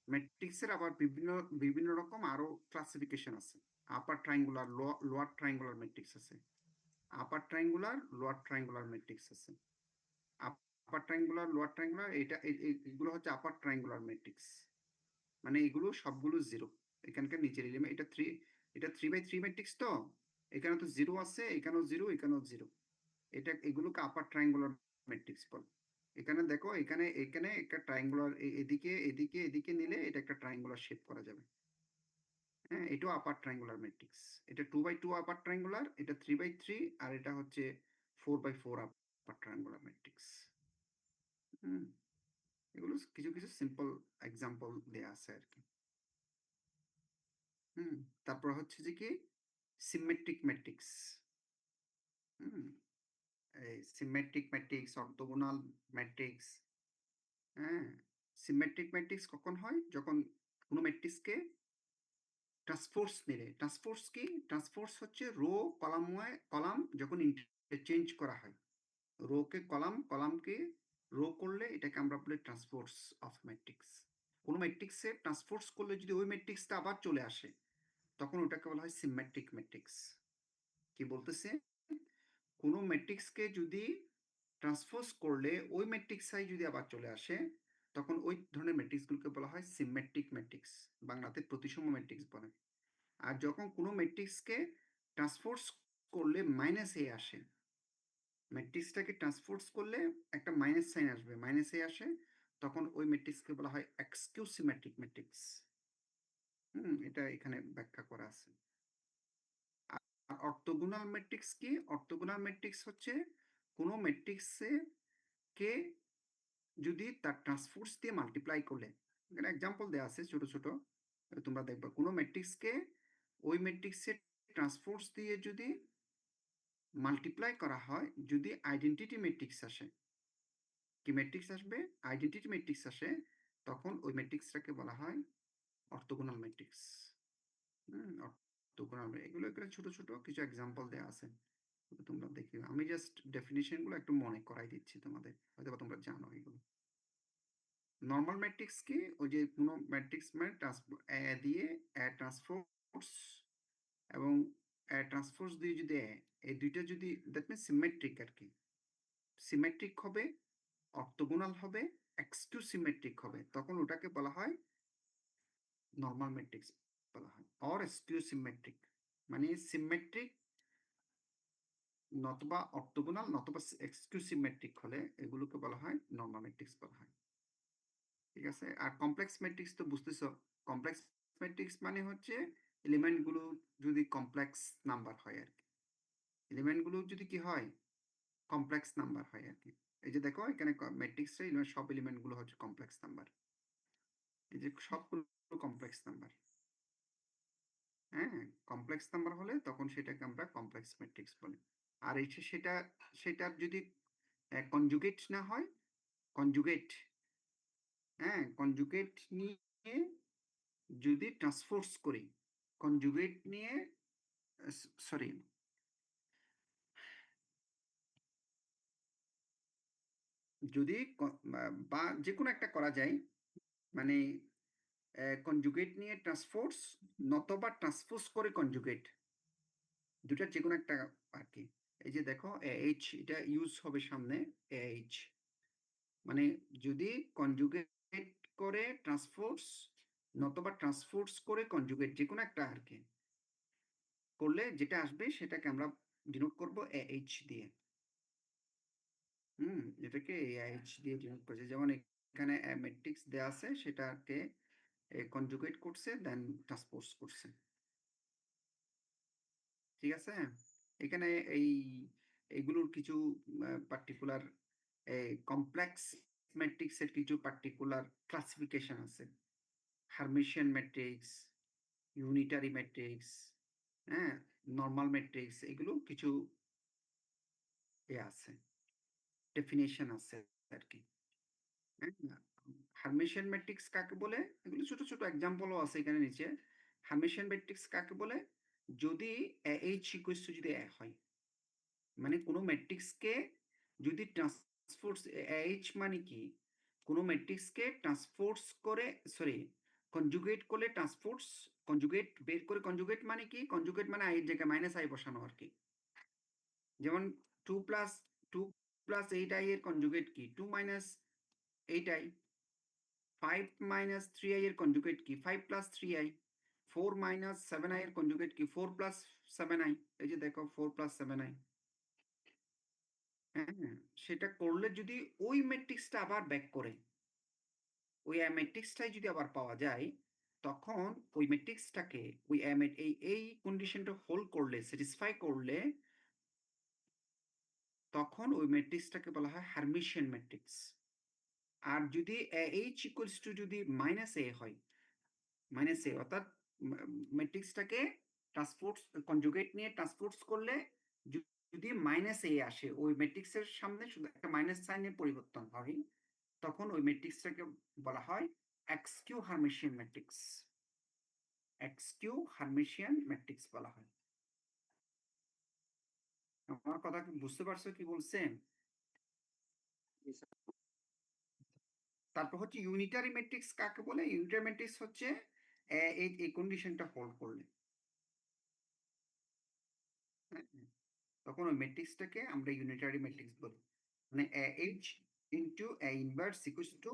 ম্যাট্রিক্সের আবার বিভিন্ন রকম আরো ক্লাসিফিকেশন আছে। আপার ট্রায়াঙ্গুলার, লোয়ার ট্রায়াঙ্গুলার ম্যাট্রিক্স আছে। আপার ট্রায়াঙ্গুলার, লোয়ার ট্রায়াঙ্গুলার ম্যাট্রিক্স আছে। আপার ট্রায়াঙ্গুলার, লোয়ার ট্রায়াঙ্গুলার, এগুলো হচ্ছে আপার ট্রায়াঙ্গুলার ম্যাট্রিক্স, মানে এগুলো সবগুলো জিরো। এখানকার নিচের এলিমেন্ট এটা 3x3 ম্যাট্রিক্স, তো এখানে তো জিরো আছে, এখানেও জিরো, এখানেও জিরো। এগুলোকে আপার ট্রায়াঙ্গুলার ম্যাট্রিক্স বলে। এখানে দেখো, এখানে একটা ট্রায়াঙ্গুলার, এদিকে এদিকে এদিকে নিলে এটা একটা ট্রায়াঙ্গুলার শেপ করা যাবে। হ্যাঁ, এটাও আপার ট্রায়াঙ্গুলার ম্যাট্রিক্স। এটা 2x2 আপার ট্রায়াঙ্গুলার, এটা 3x3, আর এটা হচ্ছে 4x4 আপার ট্রায়াঙ্গুলার ম্যাট্রিক্স। এগুলো কিছু কিছু সিম্পল এক্সাম্পল দেয়া আছে আর কি। তারপর হচ্ছে যে কি সিমেট্রিক ম্যাট্রিক্স। এই সিমেট্রিক ম্যাট্রিক্স, অর্থোগোনাল ম্যাট্রিক্স। হ্যাঁ, সিমেট্রিক ম্যাট্রিক্স কখন হয়? যখন কোনো ম্যাট্রিক্সকে ট্রান্সপোজ নিলে। ট্রান্সপোজ কি? ট্রান্সপোজ হচ্ছে রো কলাম যখন ইন্টারচেঞ্জ করা হয়, রোকে কলাম, কলামকে রো করলে এটাকে আমরা বলি ট্রান্সপোজ অফ ম্যাট্রিক্স। কোনো ম্যাট্রিক্সে ট্রান্সপোজ করলে যদি ওই ম্যাট্রিক্সটা আবার চলে আসে তখন ওটাকে বলা হয় সিমেট্রিক ম্যাট্রিক্স। কি বলতেছে? কোনো ম্যাট্রিক্সকে যদি ট্রান্সপোজ করলে ওই ম্যাট্রিক্সাই যদি আবার চলে আসে তখন ওই ধরনের ম্যাট্রিক্সগুলোকে বলা হয় সিমেট্রিক ম্যাট্রিক্স, বাংলাতে প্রতিসম ম্যাট্রিক্স বলে। আর যখন কোনো ম্যাট্রিক্সকে ট্রান্সপোজ করলে মাইনাস এ আসে, ম্যাট্রিক্সটাকে ট্রান্সপোজ করলে একটা মাইনাস সাইন আসবে, মাইনাস এ আসে, তখন ওই ম্যাট্রিক্সকে বলা হয় এক্সকিউ সিমেট্রিক ম্যাট্রিক্স। এটা এখানে ব্যাখ্যা করা আছে। আর অর্থোগোনাল ম্যাট্রিক্স কি? অর্থোগোনাল ম্যাট্রিক্স হচ্ছে কোনো ম্যাট্রিক্সে কে যদি তার ট্রান্সপোজ দিয়ে মাল্টিপ্লাই করলে, এখানে এক্সাম্পল দেওয়া আছে ছোট ছোট, তোমরা দেখবা কোনো ম্যাট্রিক্সকে ওই ম্যাট্রিক্সের ট্রান্সপোজ দিয়ে যদি মাল্টিপ্লাই করা হয়, যদি আইডেন্টিটি ম্যাট্রিক্স আসে, কি ম্যাট্রিক্স আসবে? আইডেন্টিটি ম্যাট্রিক্স আসে, তখন ওই ম্যাট্রিক্সটাকে বলা হয় অর্থোগোনাল ম্যাট্রিক্স। অর্থোগোনাল, এগুলো ছোট ছোট কিছু এক্সাম্পল দেওয়া আছে, তোমরা দেখি। আমি জাস্ট ডেফিনিশনগুলো একটু মনে করাই দিচ্ছি তোমাদের, হয়তো তোমরা জানো এগুলো। নর্মাল ম্যাট্রিক্স কি? ওই যে কোনো ম্যাট্রিক্স মানে এ দিয়ে এ ট্রান্সপোজ এবং এ ট্রান্সপোজ দিয়ে যদি এই দুইটা যদি, দ্যাট মিনস সিমেট্রিক আর কি। সিমেট্রিক হবে, অর্থোগোনাল হবে, এক্সকিউ সিমেট্রিক হবে, তখন ওটাকে বলা হয় নর্মাল ম্যাট্রিক্স বলা হয়, অর স্কিউ সিমেট্রিক। মানে সিমেট্রিক নতবা অর্থোগোনাল নতবা এক্সকিউ সিমেট্রিক হলে এগুলোকে বলা হয় নর্মাল ম্যাট্রিক্স বলা হয়। ঠিক আছে? আর কমপ্লেক্স ম্যাট্রিক্স তো বুঝতেছো, কমপ্লেক্স ম্যাট্রিক্স মানে হচ্ছে এলিমেন্টগুলো যদি কমপ্লেক্স নাম্বার হয় আর কি, এলিমেন্টগুলো যদি কি হয় কমপ্লেক্স নাম্বার হয় আর কি। এই যে দেখো এখানে ম্যাট্রিক্সে সব এলিমেন্টগুলো হচ্ছে কমপ্লেক্স নাম্বার, এই যে সবগুলো কমপ্লেক্স নাম্বার। হ্যাঁ, কমপ্লেক্স নাম্বার হলে তখন সেটাকে আমরা কমপ্লেক্স ম্যাট্রিক্স বলি। আর এই সেটা যদি কনজুগেট না হয়, কনজুগেট, হ্যাঁ কনজুগেট নিয়ে যদি ট্রান্সফোর্স করি, কনজুগেট নিয়ে সরি যদি বা যে কোনো একটা করা যায়, মানে কনজুগেট নিয়ে ট্রান্সফোর্স নতবা ট্রান্সপোজ করে কনজুগেট, দুটার যে কোনো একটা আর কি। এই যে দেখো এইচ, এটা ইউজ হবে সামনে এইচ, মানে যদি কনজুগেট করে ট্রান্সফোর্স নতবা ট্রান্সফোর্স করে কনজুগেট, যে কোনো একটা আর কি করলে যেটা আসবে সেটাকে আমরা ডিনোট করব এইচ দিয়ে। এটাকে এইচ দিয়ে ডিনোট করছে। যেমন এখানে ম্যাট্রিক্স দেয়া আছে, সেটাকে কনজুগেট করছে দেন ট্রান্সপোজ করছে। ঠিক আছে? এখানে এইগুলোর কিছু পার্টিকুলার কমপ্লেক্স ম্যাট্রিক্সের কিছু পার্টিকুলার ক্লাসিফিকেশন আছে। হার্মিশিয়ান ম্যাট্রিক্স, ইউনিটারি ম্যাট্রিক্স, হ্যাঁ নর্মাল ম্যাট্রিক্স, এগুলো কিছু আছে, ডেফিনেশন আছে আর কি। হার্মিশিয়ান ম্যাট্রিক্স কাকে বলে, এগুলো ছোট ছোট এক্সাম্পলও আছে এখানে নিচে। হার্মিশিয়ান ম্যাট্রিক্স কাকে বলে, যদি এইচ ইকুয়ালস টু যদি হয়, মানে কোনো ম্যাট্রিক্সকে যদি ট্রান্সপোর্স, এইচ মানে কি, কোনো ম্যাট্রিক্সকে ট্রান্সপোর্স করে সরি কনজুগেট করলে ট্রান্সপোর্স, কনজুগেট বের করে, কনজুগেট মানে কি, কনজুগেট মানে আই এর জায়গায় মাইনাস আই বসানো আর কি। যেমন 2+8i এর কনজুগেট কি, 2 - 8i। 5 - 3i এর কনজুগেট কি, 5 + 3i। 4 - 7i এর কনজুগেট কি, 4 + 7i। এই যে দেখো 4 + 7i। হ্যাঁ, সেটা করলে যদি ওই ম্যাট্রিক্সটা আবার ব্যাক করে, ওই ম্যাট্রিক্সটাই যদি আবার পাওয়া যায়, তখন ওই ম্যাট্রিক্সটাকে ওই এই কন্ডিশনটা হোল্ড করলে, স্যাটিসফাই করলে, তখন ওই ম্যাট্রিক্সটাকে বলা হয় হার্মিশিয়ান ম্যাট্রিক্স। আর যদি এইচ ইকুয়ালস টু যদি -a হয়, -a অর্থাৎ ম্যাট্রিক্সটাকে ট্রান্সপোর্ট কনজুগেট নিয়ে ট্রান্সপোর্টস করলে যদি -a আসে, ওই ম্যাট্রিক্সের সামনে শুধু একটা মাইনাস সাইনের পরিবর্তন হয়, তখন ওই ম্যাট্রিক্সটাকে বলা হয় Xq Hermitian matrix. Xq Hermitian matrix বলা হয়। আমার কথা কি বুঝতে পারছো কি বলছেন? তারপর হচ্ছে ইউনিটারি ম্যাট্রিক্স কাকে বলে, ইউনিটারি ম্যাট্রিক্স হচ্ছে এই কন্ডিশনটা হোল্ড করলে, তখন ওই ম্যাট্রিক্সটাকে আমরা ইউনিটারি ম্যাট্রিক্স বলি। মানে H into inverse equals to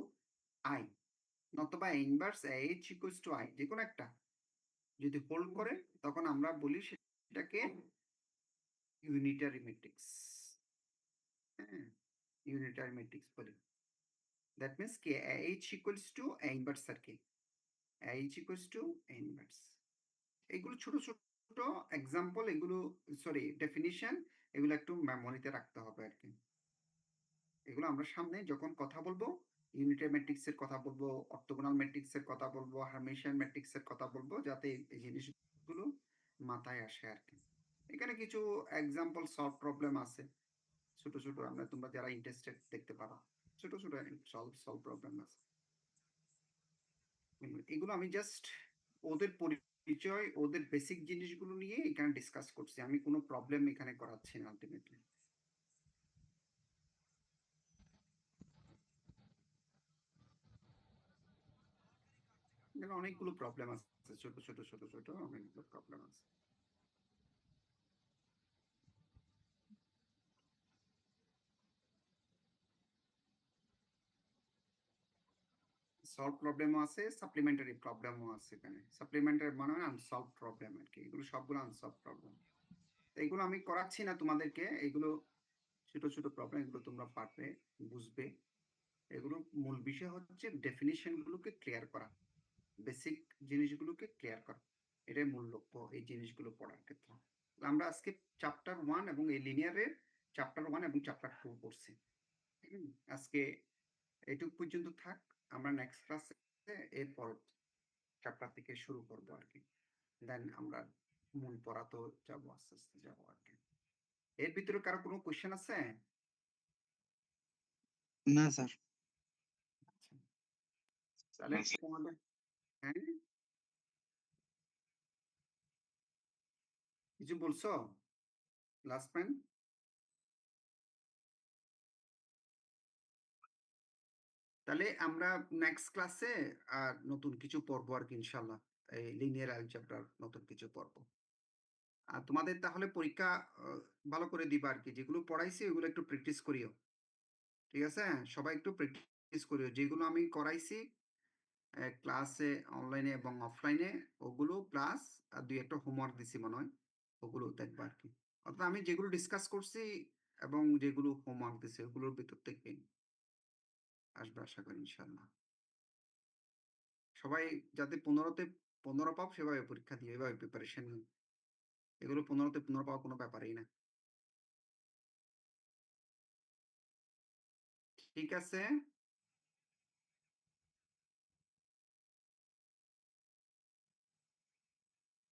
I, নতবা inverse H equals to I, যে কোনো একটা যদি হোল্ড করে, তখন আমরা বলি সেটাকে ইউনিটারি ম্যাট্রিক্স। হ্যাঁ, ইউনিটারি ম্যাট্রিক্স বলি। দ্যাট মিন্স কি এইচ ইকুয়ালস টু ইনভার্স আর কি, এইচ ইকুয়ালস টু ইনভার্স। এগুলো ছোট ছোট এক্সাম্পল, এগুলো সরি ডেফিনিশন, এগুলো একটু মেমোরিতে রাখতে হবে আর কি। এগুলো আমরা সামনে যখন কথা বলবো, ইউনিটারি ম্যাট্রিক্সের কথা বলবো, অর্থোগোনাল ম্যাট্রিক্সের কথা বলবো, হার্মিশিয়ান ম্যাট্রিক্সের কথা বলবো, যাতে এই জিনিসগুলো মাথায় আসে আর কি। এখানে কিছু এক্সাম্পল সলভ প্রবলেম আছে, ছোট ছোট, আমরা তোমরা যারা ইন্টারেস্টেড দেখতে পারো, ছোট ছোট সলভ প্রবলেম আছে। এগুলো আমি জাস্ট ওদের পরিচয়, ওদের বেসিক জিনিসগুলো নিয়ে এখানে ডিসকাস করছি, আমি কোনো প্রবলেম এখানে করাচ্ছি না আলটিমেটলি। এখানে অনেকগুলো প্রবলেম আছে, ছোট ছোট ছোট ছোট অনেকগুলো প্রবলেম আছে। সলভ প্রবলেমও আছে, সাপ্লিমেন্টারি প্রবলেমও আছে এখানে। সাপ্লিমেন্টারি মানে আনসলভ প্রবলেম আর কি, এগুলো সবগুলো আনসলভ প্রবলেম। এইগুলো আমি করাচ্ছি না তোমাদেরকে, এগুলো ছোট ছোট প্রবলেম, এগুলো তোমরা পারবে, বুঝবে। এগুলো মূল বিষয় হচ্ছে ডেফিনিশন গুলোকে ক্লিয়ার করা, বেসিক জিনিসগুলোকে ক্লিয়ার করা, এটাই মূল লক্ষ্য এই জিনিসগুলো পড়ার ক্ষেত্রে। আমরা আজকে চ্যাপ্টার 1 এবং এই লিনিয়ারের চ্যাপ্টার 1 এবং চ্যাপ্টার 2 পড়ছি। আজকে এটুক পর্যন্ত থাক, আমরা নেক্সট ক্লাসে এরপর চ্যাপ্টার থেকে শুরু করবো আর কি। দেন আমরা মূল পড়া তো যাবো, আস্তে আস্তে যাবো আর কি। এর ভিতরে কারো কোনো কোয়েশ্চেন আছে? না স্যার। আচ্ছা, তাহলে তোমাদের, হ্যাঁ কিছু বলছো লাস্ট টাইম? তাহলে আমরা নেক্সট ক্লাসে আর নতুন কিছু পড়বো আর কি ইনশাল্লাহ, এই লিনিয়ার অ্যালজেব্রার নতুন কিছু পড়বো। আর তোমাদের তাহলে পরীক্ষা ভালো করে দিবা আর কি, যেগুলো পড়াইছি ওগুলো একটু প্র্যাকটিস করিও, ঠিক আছে? সবাই একটু প্র্যাকটিস করিও, যেগুলো আমি করাইছি ক্লাসে অনলাইনে এবং অফলাইনে, ওগুলো প্লাস আর দুই একটা হোমওয়ার্ক দিছি মনে হয়, ওগুলো দেখবা আর কি। অর্থাৎ আমি যেগুলো ডিসকাস করছি এবং যেগুলো হোমওয়ার্ক দিছি ওগুলোর ভিতর থেকে আসবে আশা করি ইনশাল্লাহ। সবাই যাতে 15তে 15 পাও সেভাবে পরীক্ষা দিয়ে এভাবে প্রিপারেশন নিই, এগুলো 15তে 15 পাওয়া কোনো ব্যাপারই না। ঠিক আছে।